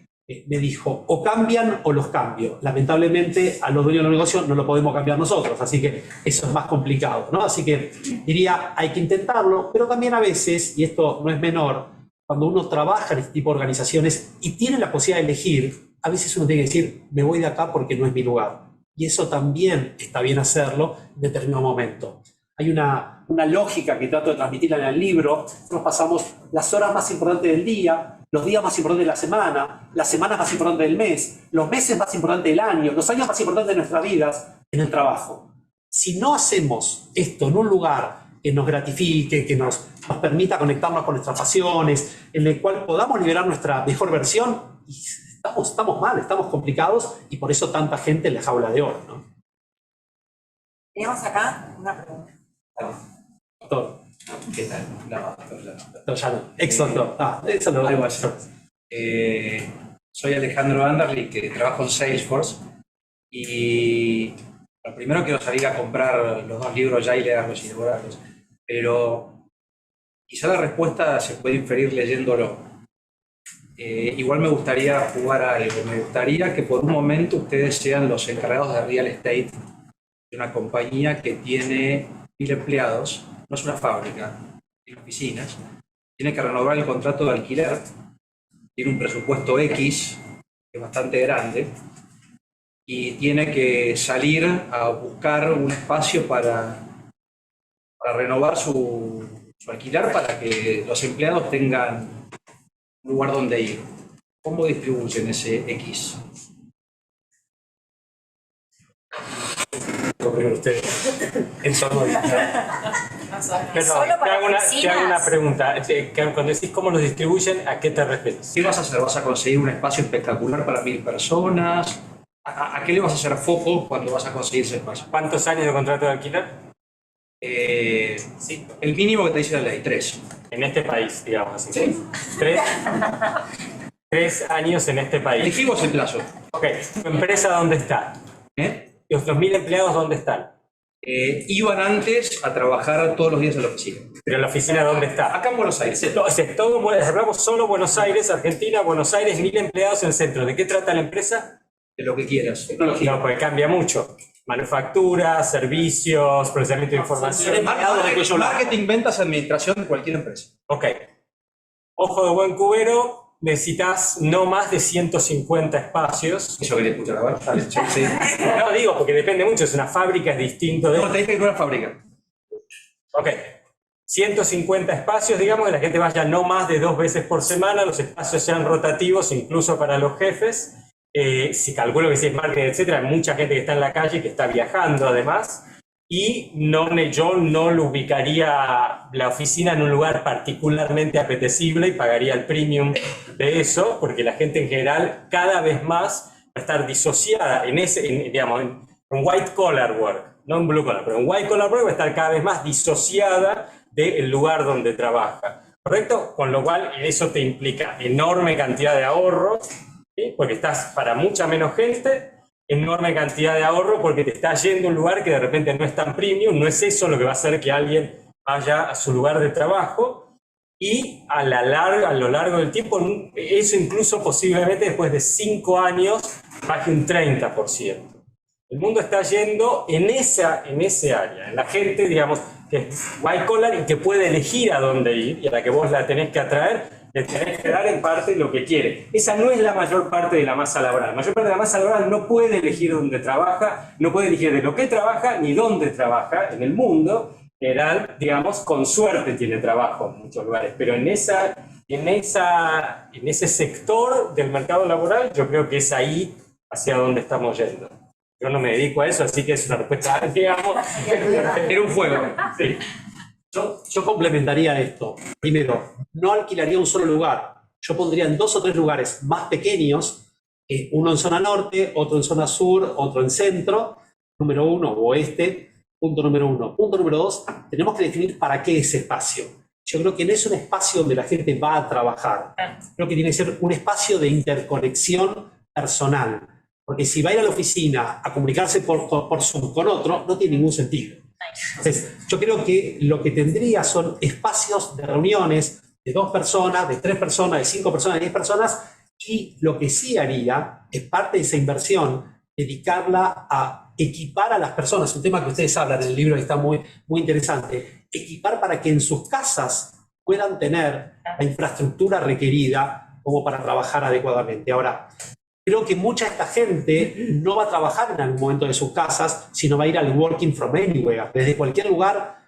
me dijo, o cambian o los cambio. Lamentablemente a los dueños de los negocios no lo podemos cambiar nosotros, así que eso es más complicado, ¿no? Así que diría, hay que intentarlo, pero también a veces, y esto no es menor, cuando uno trabaja en este tipo de organizaciones y tiene la posibilidad de elegir, a veces uno tiene que decir, me voy de acá porque no es mi lugar. Y eso también está bien hacerlo en determinado momento. Hay una lógica que trato de transmitirla en el libro. Nosotros pasamos las horas más importantes del día, los días más importantes de la semana, las semanas más importantes del mes, los meses más importantes del año, los años más importantes de nuestras vidas en el trabajo. Si no hacemos esto en un lugar que nos gratifique, que nos permita conectarnos con nuestras pasiones, en el cual podamos liberar nuestra mejor versión, estamos mal, estamos complicados, y por eso tanta gente en la jaula de oro, ¿no? Tenemos acá una pregunta. Doctor. ¿Qué tal? No, Doctor Llano, ex doctor. Eso lo algo así. Soy Alejandro Anderli, que trabajo en Salesforce, y lo primero quiero salir a comprar los 2 libros ya y leerlos y devorarlos, pero quizá la respuesta se puede inferir leyéndolo. Igual me gustaría jugar a algo. Me gustaría que por un momento ustedes sean los encargados de real estate de una compañía que tiene 1000 empleados, no es una fábrica, tiene oficinas, tiene que renovar el contrato de alquiler, tiene un presupuesto X, que es bastante grande, y tiene que salir a buscar un espacio para renovar su alquiler para que los empleados tengan un lugar donde ir. ¿Cómo distribuyen ese X? En torno Pero Solo para te hago una oficinas. pregunta. Cuando decís cómo los distribuyen, ¿a qué te refieres? ¿Qué vas a hacer? ¿Vas a conseguir un espacio espectacular para 1000 personas? ¿A qué le vas a hacer foco cuando vas a conseguir ese espacio? ¿Cuántos años de contrato de alquiler? Sí, el mínimo que te dice la ley, 3. En este país, digamos así. Sí. 3 años en este país. Elegimos el plazo. Ok, ¿tu empresa dónde está? ¿Los 1.000 empleados dónde están? Iban antes a trabajar todos los días en la oficina. ¿Pero la oficina dónde está? Acá en Buenos Aires. Hablamos solo Buenos Aires, Argentina, Buenos Aires, 1.000 empleados en el centro. ¿De qué trata la empresa? De lo que quieras. Tecnología. No, porque cambia mucho. Manufactura, servicios, procesamiento de información. Marketing, ventas, administración de cualquier empresa. Ok. Ojo de buen cubero, necesitas no más de 150 espacios. Eso quería escuchar ahora. Sí. No, digo, porque depende mucho. Es una fábrica, es distinto de... No, te dije que era una fábrica. Ok. 150 espacios, digamos, que la gente vaya no más de 2 veces por semana, los espacios sean rotativos, incluso para los jefes. Si calculo que si es marketing, etcétera, hay mucha gente que está en la calle, que está viajando además, y yo no lo ubicaría la oficina en un lugar particularmente apetecible y pagaría el premium de eso, porque la gente en general cada vez más va a estar disociada en white collar work, no en blue collar, pero en white collar work va a estar cada vez más disociada del lugar donde trabaja, ¿correcto? Con lo cual eso te implica enorme cantidad de ahorros, ¿sí? Porque estás para mucha menos gente, enorme cantidad de ahorro porque te estás yendo a un lugar que de repente no es tan premium, no es eso lo que va a hacer que alguien vaya a su lugar de trabajo, y a lo largo del tiempo, eso incluso posiblemente después de 5 años baje un 30%. El mundo está yendo en ese área, en la gente, digamos, que es white collar y que puede elegir a dónde ir, y a la que vos la tenés que atraer, le tenés que dar en parte lo que quiere. Esa no es la mayor parte de la masa laboral. La mayor parte de la masa laboral no puede elegir dónde trabaja, no puede elegir de lo que trabaja ni dónde trabaja en el mundo. En general, digamos, con suerte tiene trabajo en muchos lugares, pero en ese sector del mercado laboral yo creo que es ahí hacia donde estamos yendo. Yo no me dedico a eso, así que es una respuesta, digamos... Era un juego. Sí. Yo complementaría esto. Primero, no alquilaría un solo lugar. Yo pondría en 2 o 3 lugares más pequeños, uno en zona norte, otro en zona sur, otro en centro, número 1, oeste, punto número 1. Punto número 2, tenemos que definir para qué ese espacio. Yo creo que no es un espacio donde la gente va a trabajar. Creo que tiene que ser un espacio de interconexión personal. Porque si va a ir a la oficina a comunicarse por Zoom con otro, no tiene ningún sentido. Entonces, yo creo que lo que tendría son espacios de reuniones de 2 personas, de 3 personas, de 5 personas, de 10 personas, y lo que sí haría es parte de esa inversión, dedicarla a equipar a las personas, un tema que ustedes hablan en el libro que está muy, muy interesante, equipar para que en sus casas puedan tener la infraestructura requerida como para trabajar adecuadamente. Ahora, creo que mucha de esta gente no va a trabajar en algún momento de sus casas, sino va a ir al working from anywhere, desde cualquier lugar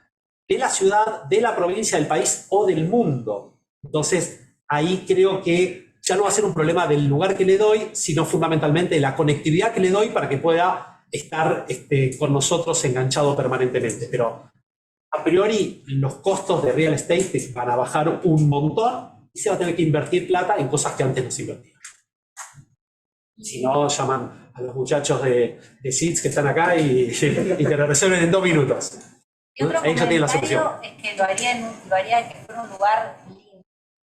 de la ciudad, de la provincia, del país o del mundo. Entonces, ahí creo que ya no va a ser un problema del lugar que le doy, sino fundamentalmente de la conectividad que le doy para que pueda estar con nosotros enganchado permanentemente. Pero a priori los costos de real estate van a bajar un montón y se va a tener que invertir plata en cosas que antes no se invertían. Si no, llaman a los muchachos de SITS que están acá y te lo resuelven en 2 minutos. Y otro Ahí ya tienen la comentario solución. es que lo haría que fuera un lugar lindo.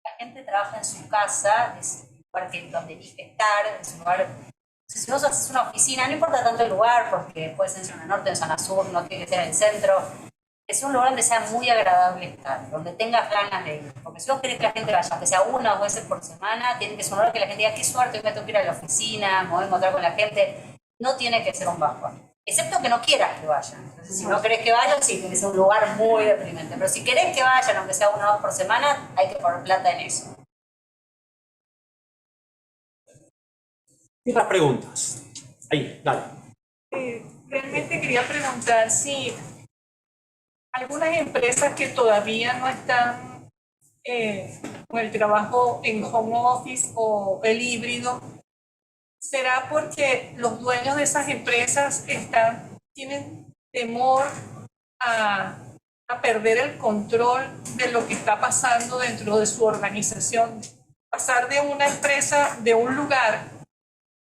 La gente trabaja en su casa, es un lugar donde elige estar, es un lugar... Si vos haces una oficina, no importa tanto el lugar, porque puede ser en zona norte, en zona sur, no tiene que ser en el centro. Es un lugar donde sea muy agradable estar, donde tengas ganas de ir. Porque si vos querés que la gente vaya, aunque sea 1 o 2 veces por semana, tiene que ser un lugar que la gente diga, qué suerte, hoy me tengo que ir a la oficina, me voy a encontrar con la gente. No tiene que ser un bajón. Excepto que no quieras que vayan. Entonces, si no querés que vayan, sí, tiene que ser un lugar muy deprimente. Pero si querés que vayan, aunque sea 1 o 2 por semana, hay que poner plata en eso. ¿Y otras preguntas? Ahí, dale. Realmente quería preguntar si algunas empresas que todavía no están con el trabajo en home office o el híbrido, ¿será porque los dueños de esas empresas tienen temor a perder el control de lo que está pasando dentro de su organización? Pasar de una empresa, de un lugar,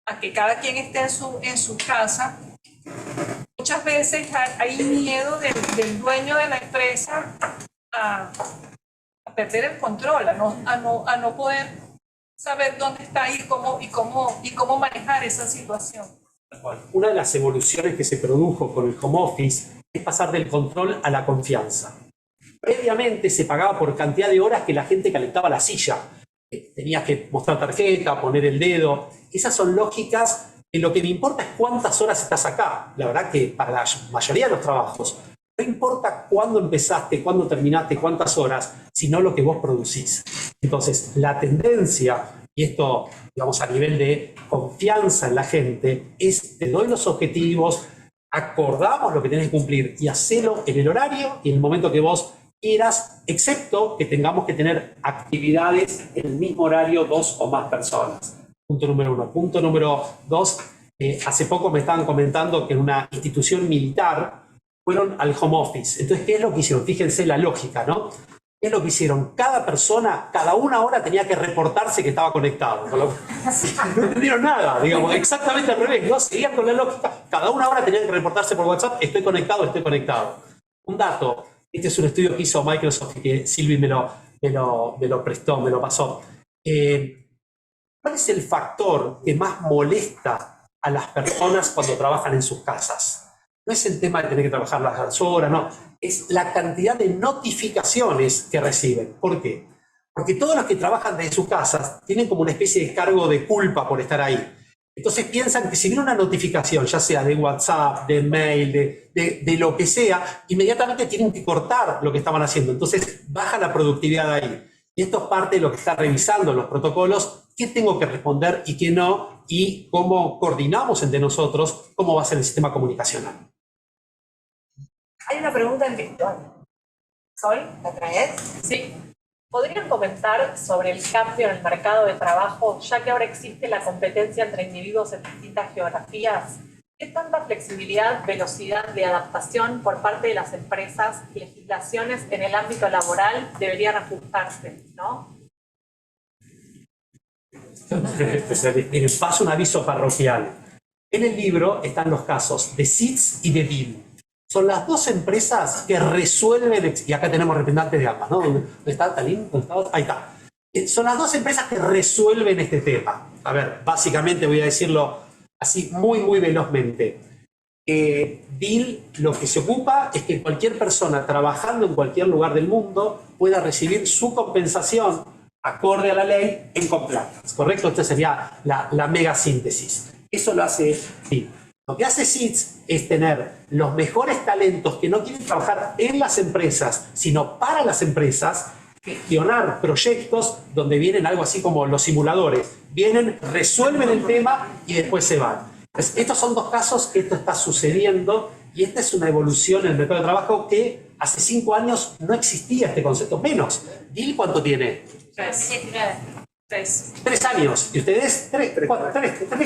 a que cada quien esté en su casa, muchas veces hay miedo del dueño de la empresa a perder el control, a no poder saber dónde está y cómo manejar esa situación. Una de las evoluciones que se produjo con el home office es pasar del control a la confianza. Previamente se pagaba por cantidad de horas que la gente calentaba la silla. Tenías que mostrar tarjeta, poner el dedo. Esas son lógicas que lo que me importa es cuántas horas estás acá. La verdad que para la mayoría de los trabajos no importa cuándo empezaste, cuándo terminaste, cuántas horas, sino lo que vos producís. Entonces, la tendencia, y esto, digamos, a nivel de confianza en la gente, es te doy los objetivos, acordamos lo que tenés que cumplir y hacelo en el horario y en el momento que vos quieras, excepto que tengamos que tener actividades en el mismo horario 2 o más personas. Punto número 1. Punto número 2, hace poco me estaban comentando que en una institución militar fueron al home office. Entonces, ¿qué es lo que hicieron? Fíjense la lógica, ¿no? ¿Qué es lo que hicieron? Cada persona, cada una hora tenía que reportarse que estaba conectado. No entendieron nada, digamos, exactamente al revés, ¿no? Seguían con la lógica. Cada una hora tenía que reportarse por WhatsApp, estoy conectado, estoy conectado. Un dato, este es un estudio que hizo Microsoft, que Silvi me lo prestó, me lo pasó. ¿Cuál es el factor que más molesta a las personas cuando trabajan en sus casas? No es el tema de tener que trabajar las horas, no. Es la cantidad de notificaciones que reciben. ¿Por qué? Porque todos los que trabajan desde sus casas tienen como una especie de cargo de culpa por estar ahí. Entonces piensan que si viene una notificación, ya sea de WhatsApp, de mail, de lo que sea, inmediatamente tienen que cortar lo que estaban haciendo. Entonces baja la productividad ahí. Y esto es parte de lo que está revisando los protocolos, qué tengo que responder y qué no, y cómo coordinamos entre nosotros, cómo va a ser el sistema comunicacional. Hay una pregunta en virtual. Sol, ¿la traes? Sí. ¿Podrían comentar sobre el cambio en el mercado de trabajo, ya que ahora existe la competencia entre individuos en distintas geografías? ¿Qué tanta flexibilidad, velocidad de adaptación por parte de las empresas y legislaciones en el ámbito laboral deberían ajustarse, ¿no? Miren, paso un aviso parroquial. En el libro están los casos de Seeds y de Deal. Son las dos empresas que resuelven, y acá tenemos representantes de ambas, ¿no? ¿Dónde está Talín? ¿Dónde está? Ahí está. Son las dos empresas que resuelven este tema. A ver, básicamente voy a decirlo así muy velozmente. Deal lo que se ocupa es que cualquier persona trabajando en cualquier lugar del mundo pueda recibir su compensación acorde a la ley en compliance, ¿correcto? Esta sería la mega síntesis. Eso lo hace Deal. Lo que hace SEEDS es tener los mejores talentos que no quieren trabajar en las empresas, sino para las empresas, gestionar proyectos donde vienen algo así como los simuladores. Vienen, resuelven el tema y después se van. Entonces, estos son dos casos que esto está sucediendo y esta es una evolución en el mercado de trabajo que hace 5 años no existía este concepto. Menos. ¿Deal cuánto tiene? 3 años. Y ustedes 3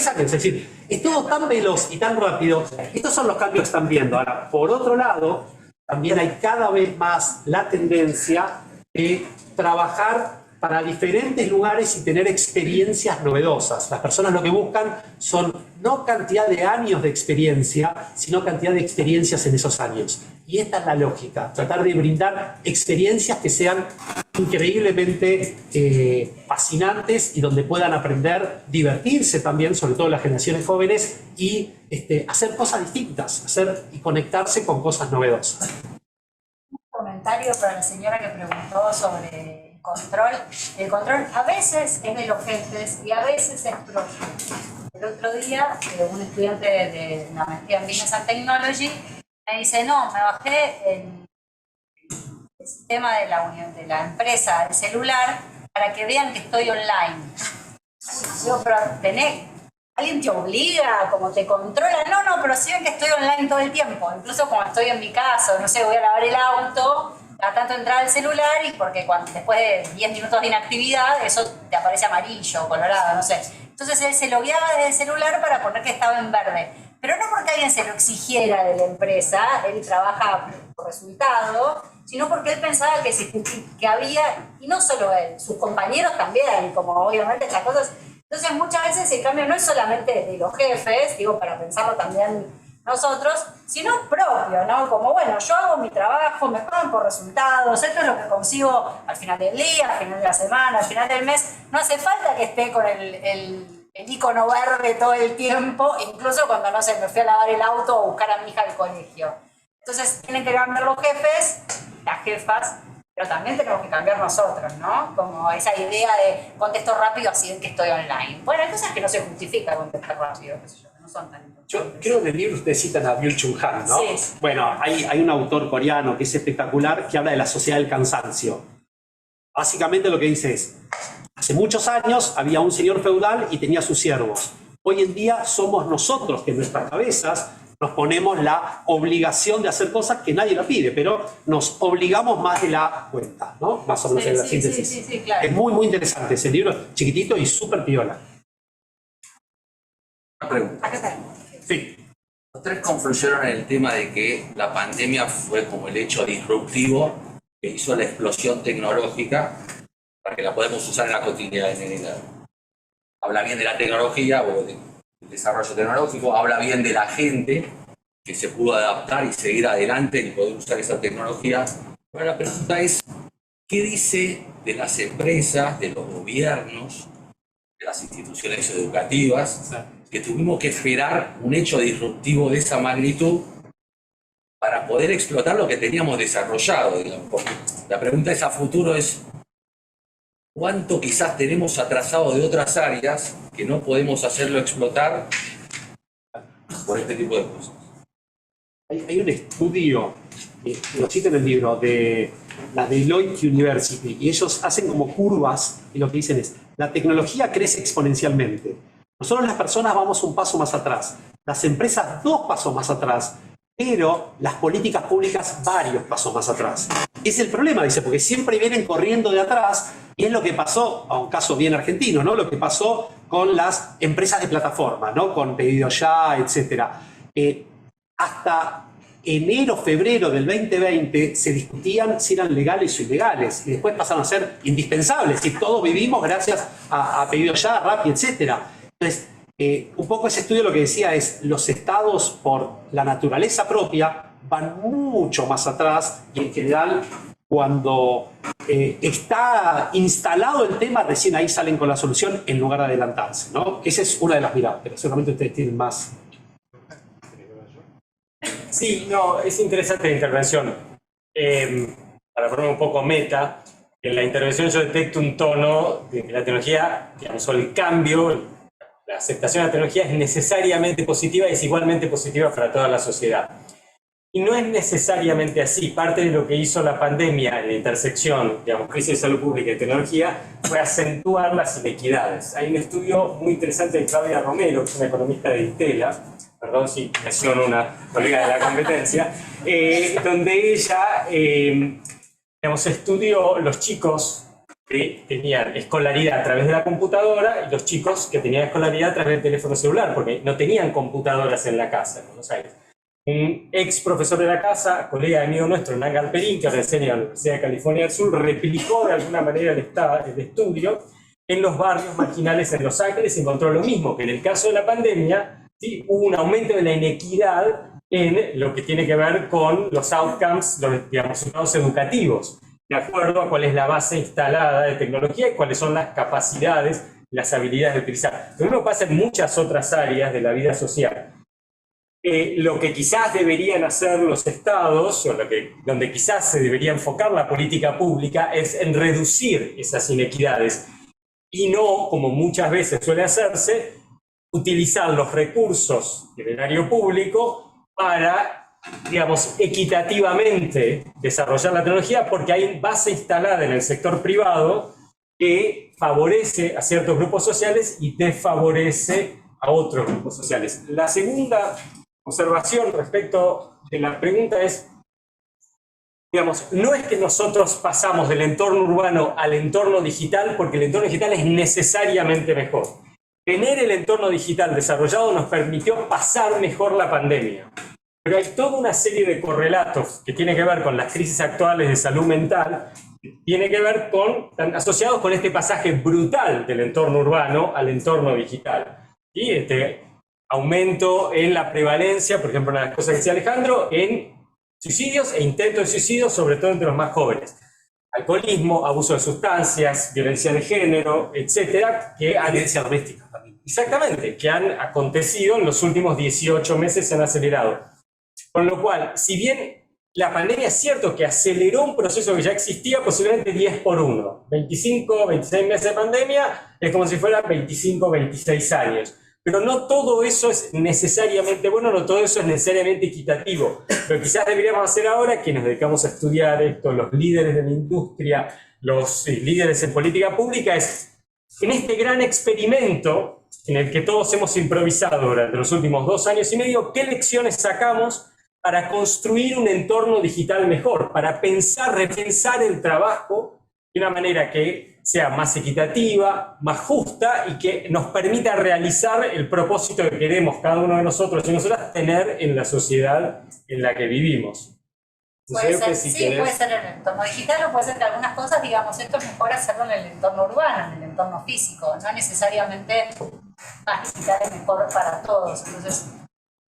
años. Es decir, es todo tan veloz y tan rápido. Estos son los cambios que están viendo. Ahora, por otro lado, también hay cada vez más la tendencia de trabajar para diferentes lugares y tener experiencias novedosas. Las personas lo que buscan son no cantidad de años de experiencia, sino cantidad de experiencias en esos años. Y esta es la lógica, tratar de brindar experiencias que sean increíblemente fascinantes y donde puedan aprender, divertirse también, sobre todo las generaciones jóvenes, y hacer cosas distintas, hacer y conectarse con cosas novedosas. Un comentario para la señora que preguntó sobre el control. El control a veces es de los jefes y a veces es propio. El otro día, un estudiante de la maestría en Business and Technology me dice, no, me bajé el sistema de la empresa, el celular, para que vean que estoy online. Digo, pero ¿alguien te obliga? ¿Cómo te controla? No, pero sí ven que estoy online todo el tiempo. Incluso cuando estoy en mi casa, no sé, voy a lavar el auto, a tanto entrar al celular y porque después de 10 minutos de inactividad, eso te aparece amarillo, colorado, no sé. Entonces él se logueaba desde el celular para poner que estaba en verde. Pero no porque alguien se lo exigiera de la empresa, él trabaja por resultado, sino porque él pensaba que había, y no solo él, sus compañeros también, como obviamente estas cosas. Entonces muchas veces el cambio no es solamente de los jefes, digo, para pensarlo también nosotros, sino propio, ¿no? Como, bueno, yo hago mi trabajo, me pagan por resultados, esto es lo que consigo al final del día, al final de la semana, al final del mes. No hace falta que esté con el icono verde todo el tiempo, incluso cuando, no sé, me fui a lavar el auto o buscar a mi hija al colegio. Entonces tienen que cambiar los jefes, las jefas, pero también tenemos que cambiar nosotros, ¿no? Como esa idea de contesto rápido así ven que estoy online. Bueno, hay cosas que no se justifica contestar rápido, qué sé yo, que no son tan importantes. Yo creo que en el libro ustedes citan a Byung-Chul Han, ¿no? Sí. Bueno, hay un autor coreano que es espectacular que habla de la sociedad del cansancio. Básicamente lo que dice es, hace muchos años había un señor feudal y tenía sus siervos. Hoy en día somos nosotros que en nuestras cabezas nos ponemos la obligación de hacer cosas que nadie la pide, pero nos obligamos más de la cuenta, ¿no? Más o menos en la síntesis. Sí, claro. Es muy, muy interesante ese libro, chiquitito y súper piola. Una pregunta. Acá tenemos. Sí. Los tres confluyeron en el tema de que la pandemia fue como el hecho disruptivo que hizo la explosión tecnológica para que la podamos usar en la cotidianidad. Habla bien de la tecnología o del desarrollo tecnológico, habla bien de la gente que se pudo adaptar y seguir adelante y poder usar esa tecnología. Ahora la pregunta es, ¿qué dice de las empresas, de los gobiernos, de las instituciones educativas, que tuvimos que esperar un hecho disruptivo de esa magnitud para poder explotar lo que teníamos desarrollado, digamos? Porque la pregunta es a futuro es, ¿cuánto quizás tenemos atrasado de otras áreas que no podemos hacerlo explotar por este tipo de cosas? Hay un estudio, lo cito en el libro, de la Deloitte University, y ellos hacen como curvas, y lo que dicen es, la tecnología crece exponencialmente. Nosotros las personas vamos un paso más atrás, las empresas 2 pasos más atrás, pero las políticas públicas varios pasos más atrás. Es el problema, dice, porque siempre vienen corriendo de atrás, y es lo que pasó, a un caso bien argentino, ¿no? Lo que pasó con las empresas de plataforma, ¿no? Con Pedido Ya, etc. Hasta enero, febrero del 2020 se discutían si eran legales o ilegales, y después pasaron a ser indispensables, y todos vivimos gracias a Pedido Ya, Rappi, etc. Entonces, un poco ese estudio lo que decía es, los estados por la naturaleza propia van mucho más atrás, y en general cuando está instalado el tema, recién ahí salen con la solución en lugar de adelantarse, ¿no? Esa es una de las miradas, pero seguramente ustedes tienen más. Sí, no, es interesante la intervención. Para poner un poco meta, en la intervención yo detecto un tono de que la tecnología, digamos, o el cambio, la aceptación de la tecnología es necesariamente positiva y es igualmente positiva para toda la sociedad. Y no es necesariamente así. Parte de lo que hizo la pandemia en la intersección, digamos, crisis de salud pública y tecnología, fue acentuar las inequidades. Hay un estudio muy interesante de Claudia Romero, que es una economista de Ditela, perdón si menciono una colega de la competencia, donde ella, digamos, estudió los chicos que tenían escolaridad a través de la computadora y los chicos que tenían escolaridad a través del teléfono celular, porque no tenían computadoras en la casa en Buenos Aires. Un ex profesor de la casa, colega amigo nuestro, Hernán Galperín, que ahora enseña en la Universidad de California del Sur, replicó de alguna manera el estudio en los barrios marginales en Los Ángeles y encontró lo mismo, que en el caso de la pandemia, ¿sí?, hubo un aumento de la inequidad en lo que tiene que ver con los outcomes, los, digamos, resultados educativos, de acuerdo a cuál es la base instalada de tecnología y cuáles son las capacidades, las habilidades de utilizar. Lo mismo pasa en muchas otras áreas de la vida social. Lo que quizás deberían hacer los estados, o donde quizás se debería enfocar la política pública, es en reducir esas inequidades y no, como muchas veces suele hacerse, utilizar los recursos del erario público para, digamos, equitativamente desarrollar la tecnología, porque hay base instalada en el sector privado que favorece a ciertos grupos sociales y desfavorece a otros grupos sociales. La segunda observación respecto de la pregunta es, digamos, no es que nosotros pasamos del entorno urbano al entorno digital porque el entorno digital es necesariamente mejor. Tener el entorno digital desarrollado nos permitió pasar mejor la pandemia. Pero hay toda una serie de correlatos que tienen que ver con las crisis actuales de salud mental, que tiene que ver con, están asociados con este pasaje brutal del entorno urbano al entorno digital. Y aumento en la prevalencia, por ejemplo, una de las cosas que decía Alejandro, en suicidios e intentos de suicidio, sobre todo entre los más jóvenes. Alcoholismo, abuso de sustancias, violencia de género, etcétera, que han, Violencia doméstica también. exactamente, que han acontecido en los últimos 18 meses, se han acelerado. Con lo cual, si bien la pandemia es cierto que aceleró un proceso que ya existía, posiblemente 10 por 1. 25, 26 meses de pandemia es como si fueran 25, 26 años. Pero no todo eso es necesariamente bueno, no todo eso es necesariamente equitativo. Lo que quizás deberíamos hacer ahora, que nos dedicamos a estudiar esto, los líderes de la industria, los líderes en política pública, es en este gran experimento en el que todos hemos improvisado durante los últimos 2 años y medio, ¿qué lecciones sacamos para construir un entorno digital mejor? Para pensar, repensar el trabajo de una manera que sea más equitativa, más justa y que nos permita realizar el propósito que queremos cada uno de nosotros y nosotras tener en la sociedad en la que vivimos. Puede ser, Si sí, querés- puede ser en el entorno digital o puede ser que algunas cosas, digamos, esto es mejor hacerlo en el entorno urbano, en el entorno físico, no necesariamente más digital es mejor para todos. Entonces,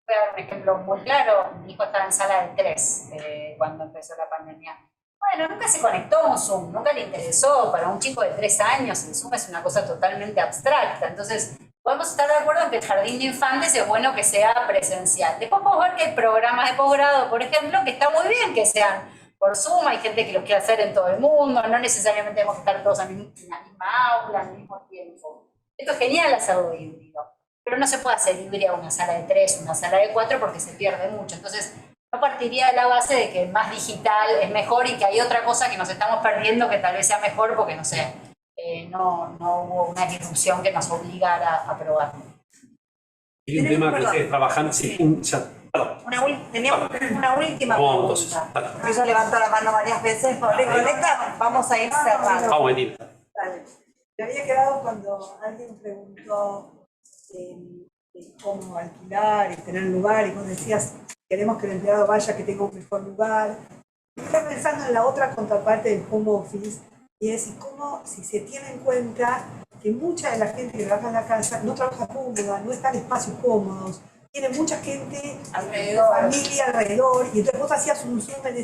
voy a dar un ejemplo muy claro. Mi hijo estaba en sala de 3 cuando empezó la pandemia. Bueno, nunca se conectó a un Zoom, nunca le interesó. Para un chico de 3 años el Zoom es una cosa totalmente abstracta. Entonces, podemos estar de acuerdo en que el jardín de infantes es bueno que sea presencial. Después podemos ver que hay programas de posgrado, por ejemplo, que está muy bien que sean por Zoom. Hay gente que los quiere hacer en todo el mundo, no necesariamente tenemos que estar todos en la misma aula, al mismo tiempo. Esto es genial hacerlo híbrido, pero no se puede hacer híbrida una sala de 3, una sala de 4 porque se pierde mucho. Entonces, yo partiría de la base de que más digital es mejor y que hay otra cosa que nos estamos perdiendo que tal vez sea mejor porque, no sé, no hubo una disrupción que nos obligara a probarlo. Y un tema que ustedes trabajan, sí, perdón. Teníamos una última Vamos, pregunta. entonces, Ella levantó la mano varias veces. Recoleta, vamos a ir cerrando. vamos, Edith. Vale. Me había quedado cuando alguien preguntó de cómo alquilar y tener lugar, y vos decías, queremos que el empleado vaya, que tenga un mejor lugar. Estoy pensando en la otra contraparte del home office, y es cómo, si se tiene en cuenta que mucha de la gente que trabaja en la casa no trabaja cómoda, no está en espacios cómodos, tiene mucha gente Alrededor. familia alrededor, y entonces vos hacías un Zoom en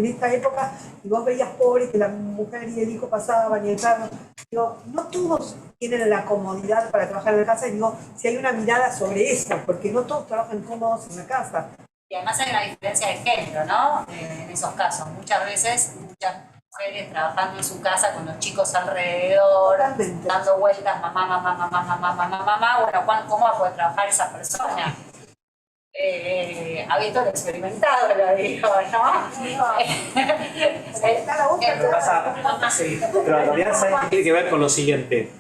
esta época y vos veías pobres que la mujer y el hijo pasaban y el perro. Digo, no todos tienen la comodidad para trabajar en la casa, y digo, si hay una mirada sobre eso, porque no todos trabajan cómodos en la casa. Y además hay una diferencia de género, ¿no? En esos casos. Muchas veces, muchas mujeres trabajando en su casa con los chicos alrededor, Totalmente. dando vueltas, mamá, mamá, mamá, mamá, mamá, mamá. Bueno, ¿cómo va a poder trabajar esa persona? Habiendo lo experimentado, lo digo, ¿no? Está la otra, Lo que pasa, sí, pero en realidad ¿sabes qué tiene que ver con lo siguiente?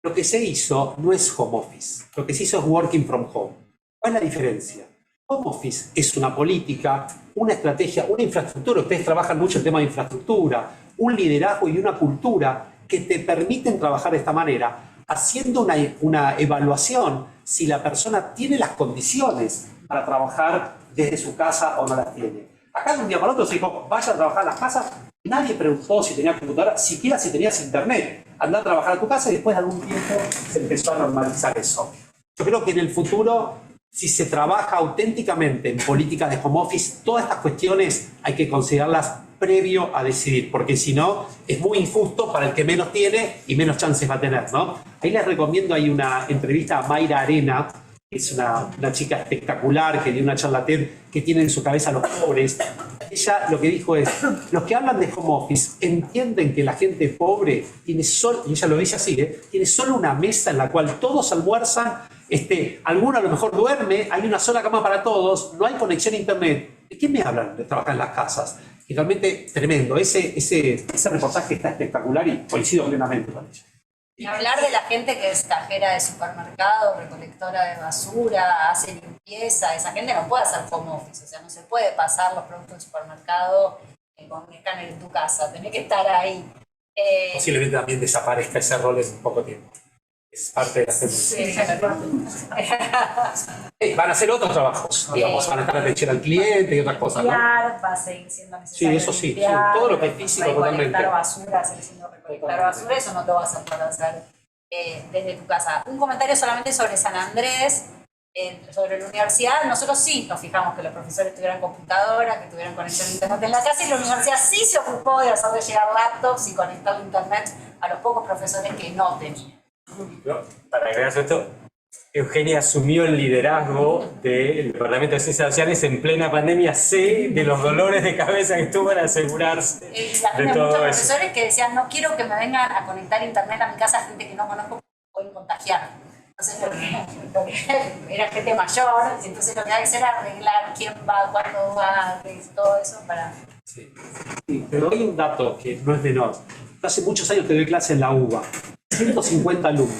Lo que se hizo no es home office, lo que se hizo es working from home. ¿Cuál es la diferencia? Home office es una política, una estrategia, una infraestructura. Ustedes trabajan mucho el tema de infraestructura, un liderazgo y una cultura que te permiten trabajar de esta manera, haciendo una evaluación si la persona tiene las condiciones para trabajar desde su casa o no las tiene. Acá de un día para otro se dijo, vaya a trabajar a las casas. Nadie preguntó si tenías computadora, siquiera si tenías internet. Andá a trabajar a tu casa, y después de algún tiempo se empezó a normalizar eso. Yo creo que en el futuro, si se trabaja auténticamente en políticas de home office, todas estas cuestiones hay que considerarlas previo a decidir, porque si no, es muy injusto para el que menos tiene y menos chances va a tener, ¿no? Ahí les recomiendo, hay una entrevista a Mayra Arena, que es una chica espectacular, que dio una charla TED, que tiene en su cabeza a los pobres. Ella lo que dijo es, los que hablan de home office entienden que la gente pobre tiene solo, y ella lo dice así, tiene solo una mesa en la cual todos almuerzan, alguno a lo mejor duerme, hay una sola cama para todos, no hay conexión a internet. ¿De qué me hablan de trabajar en las casas? Y realmente tremendo, ese reportaje está espectacular y coincido plenamente con ella. Y hablar de la gente que es cajera de supermercado, recolectora de basura, hace limpieza, esa gente no puede hacer home office, o sea, no se puede pasar los productos del supermercado con un escáner en tu casa, tenés que estar ahí. Posiblemente también desaparezca ese rol en poco tiempo. Es parte de la Sí. Van a hacer otros trabajos, digamos, van a estar atención al cliente y otras cosas, ¿no? Limpiar va a seguir siendo necesario. Sí, eso sí, limpiar, sí, todo lo que es físico, recolectar totalmente. basura, seguir siendo recolectar basura, eso no te vas a poder hacer desde tu casa. Un comentario solamente sobre San Andrés. sobre la universidad, nosotros sí nos fijamos que los profesores tuvieran computadora, que tuvieran conexión a internet en la casa, y la universidad sí se ocupó de hacerle llegar laptops y conectar a internet a los pocos profesores que no tenían. Para agregar esto, Eugenia asumió el liderazgo del Departamento de Ciencias Sociales en plena pandemia. Sé de los dolores de cabeza que tuvo para asegurarse Y de también todo muchos eso. profesores que decían, no quiero que me vengan a conectar internet a mi casa gente que no conozco, pueden contagiar. Entonces, era gente mayor, entonces lo que hay que hacer era arreglar quién va, cuándo va, todo eso para... Sí, pero hay un dato que no es menor. Hace muchos años que doy clase en la UBA. 150 alumnos.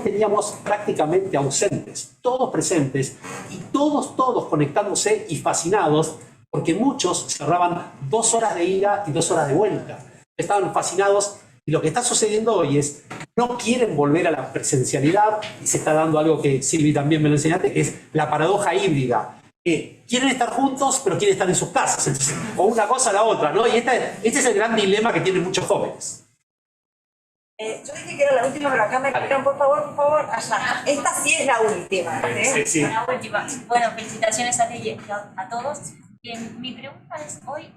Teníamos prácticamente ausentes, todos presentes y todos conectándose y fascinados porque muchos cerraban 2 horas de ida y 2 horas de vuelta. Estaban fascinados y lo que está sucediendo hoy es no quieren volver a la presencialidad y se está dando algo que Silvi también me lo enseñaste, que es la paradoja híbrida. Quieren estar juntos pero quieren estar en sus casas. Entonces, o una cosa o la otra, ¿no? Y este es el gran dilema que tienen muchos jóvenes. Yo dije que era la última, pero acá me pidieron, por favor, allá. Esta sí es la última. Sí, sí. La última. Bueno, felicitaciones a ti y a todos. Mi pregunta es hoy,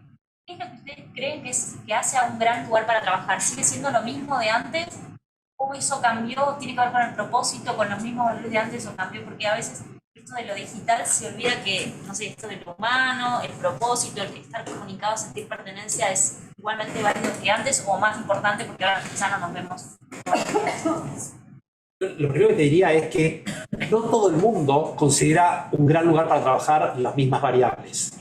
¿qué es lo que ustedes creen que hace a un gran lugar para trabajar? ¿Sigue siendo lo mismo de antes? ¿O eso cambió? ¿Tiene que ver con el propósito, con los mismos valores de antes o cambió? Porque a veces esto de lo digital se olvida que, no sé, esto de lo humano, el propósito, el estar comunicado, sentir pertenencia es igualmente válido que antes o más importante porque ahora quizá no nos vemos. Lo primero que te diría es que no todo el mundo considera un gran lugar para trabajar las mismas variables.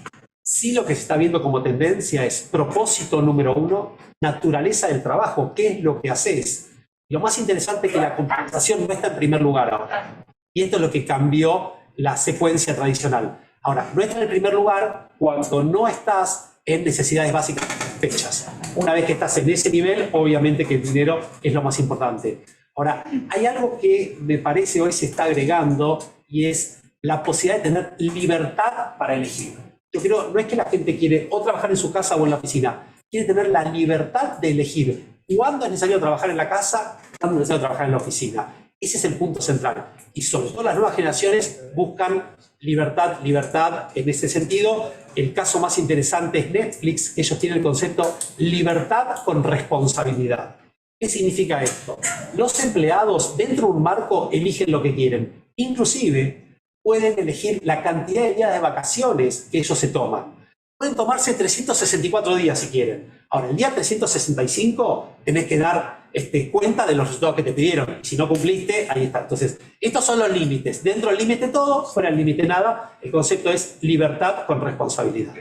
Sí, lo que se está viendo como tendencia es propósito número 1, naturaleza del trabajo, qué es lo que haces. Lo más interesante es que la compensación no está en primer lugar ahora. Y esto es lo que cambió la secuencia tradicional. Ahora, no está en el primer lugar cuando no estás en necesidades básicas satisfechas. Una vez que estás en ese nivel, obviamente que el dinero es lo más importante. Ahora, hay algo que me parece hoy se está agregando y es la posibilidad de tener libertad para elegir. Yo creo, no es que la gente quiere o trabajar en su casa o en la oficina, quiere tener la libertad de elegir cuándo es necesario trabajar en la casa, cuándo es necesario trabajar en la oficina. Ese es el punto central. Y sobre todo las nuevas generaciones buscan libertad en ese sentido. El caso más interesante es Netflix. Ellos tienen el concepto libertad con responsabilidad. ¿Qué significa esto? Los empleados dentro de un marco eligen lo que quieren. Inclusive pueden elegir la cantidad de días de vacaciones que ellos se toman. Pueden tomarse 364 días si quieren. Ahora, el día 365 tenés que dar cuenta de los resultados que te pidieron. Si no cumpliste, ahí está. Entonces, estos son los límites. Dentro del límite todo, fuera del límite nada. El concepto es libertad con responsabilidad.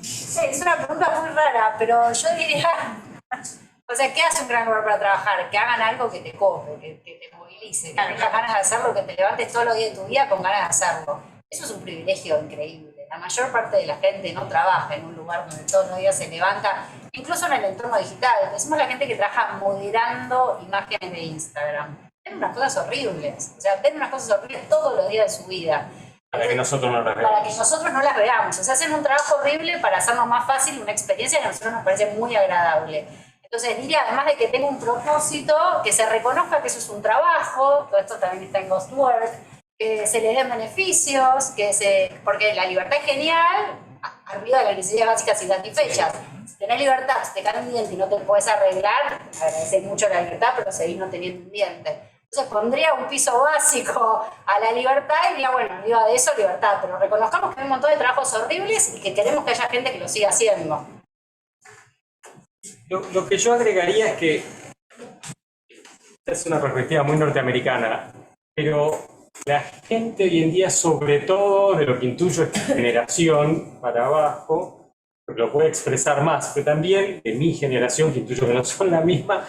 Sí, es una pregunta muy rara, pero yo diría... O sea, ¿qué hace un gran lugar para trabajar? Que hagan algo que te cope, que te movilice, que tengas ganas de hacerlo, que te levantes todos los días de tu vida con ganas de hacerlo. Eso es un privilegio increíble. La mayor parte de la gente no trabaja en un lugar donde todos los días se levanta, incluso en el entorno digital. Decimos la gente que trabaja moderando imágenes de Instagram. Ven unas cosas horribles. O sea, ven unas cosas horribles todos los días de su vida. Para que nosotros no las Para veamos. que nosotros no las veamos. O sea, hacen un trabajo horrible para hacernos más fácil una experiencia que a nosotros nos parece muy agradable. Entonces diría, además de que tenga un propósito, que se reconozca que eso es un trabajo, todo esto también está en Ghost Work, que se les den beneficios, porque la libertad es genial, arriba de las necesidades básicas y satisfechas. Si tenés libertad, si te cae un diente y no te puedes arreglar, agradeces mucho la libertad, pero seguís no teniendo un diente. Entonces pondría un piso básico a la libertad y diría, bueno, arriba de eso libertad, pero reconozcamos que hay un montón de trabajos horribles y que queremos que haya gente que lo siga haciendo. Lo que yo agregaría es que esta es una perspectiva muy norteamericana, pero la gente hoy en día, sobre todo de lo que intuyo esta generación para abajo, porque lo puede expresar más, pero también de mi generación, que intuyo que no son la misma,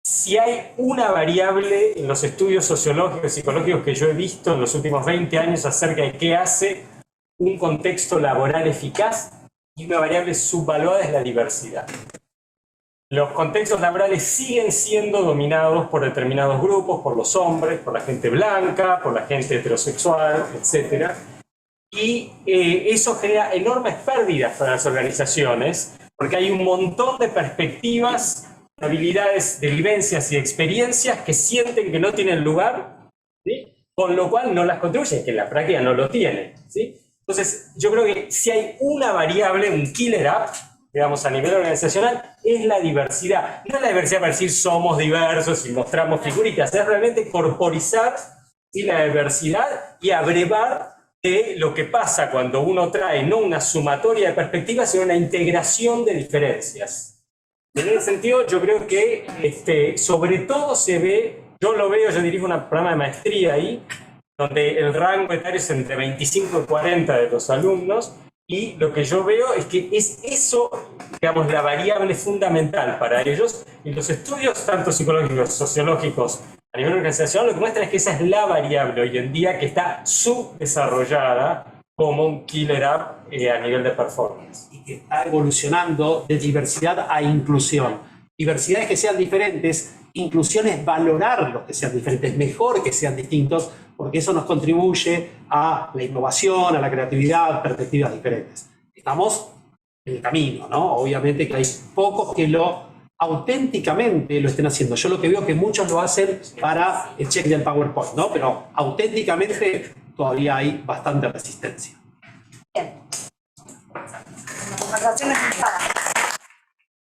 si hay una variable en los estudios sociológicos y psicológicos que yo he visto en los últimos 20 años acerca de qué hace un contexto laboral eficaz, y una variable subvaluada es la diversidad. Los contextos laborales siguen siendo dominados por determinados grupos, por los hombres, por la gente blanca, por la gente heterosexual, etc. Y eso genera enormes pérdidas para las organizaciones, porque hay un montón de perspectivas habilidades de vivencias y experiencias que sienten que no tienen lugar, ¿sí? Con lo cual no las contribuyen, que en la práctica no lo tienen, ¿sí? Entonces, yo creo que si hay una variable, un killer app, digamos, a nivel organizacional, es la diversidad. No es la diversidad para decir somos diversos y mostramos figuritas, es realmente corporizar, ¿sí?, la diversidad y abrevar de lo que pasa cuando uno trae no una sumatoria de perspectivas, sino una integración de diferencias. En ese sentido, yo creo que sobre todo se ve, yo lo veo, yo dirijo un programa de maestría ahí, donde el rango etario es entre 25 y 40 de los alumnos, y lo que yo veo es que es eso, digamos, la variable fundamental para ellos, y los estudios, tanto psicológicos, sociológicos, a nivel organizacional, lo que muestran es que esa es la variable hoy en día que está subdesarrollada como un killer app a nivel de performance. Y que está evolucionando de diversidad a inclusión. Diversidades que sean diferentes, inclusión es valorar los que sean diferentes, mejor que sean distintos, porque eso nos contribuye a la innovación, a la creatividad, perspectivas diferentes. Estamos en el camino, ¿no? Obviamente que hay pocos que auténticamente lo estén haciendo. Yo lo que veo que muchos lo hacen para el check del PowerPoint, ¿no? Pero auténticamente todavía hay bastante resistencia. Bien. Conversaciones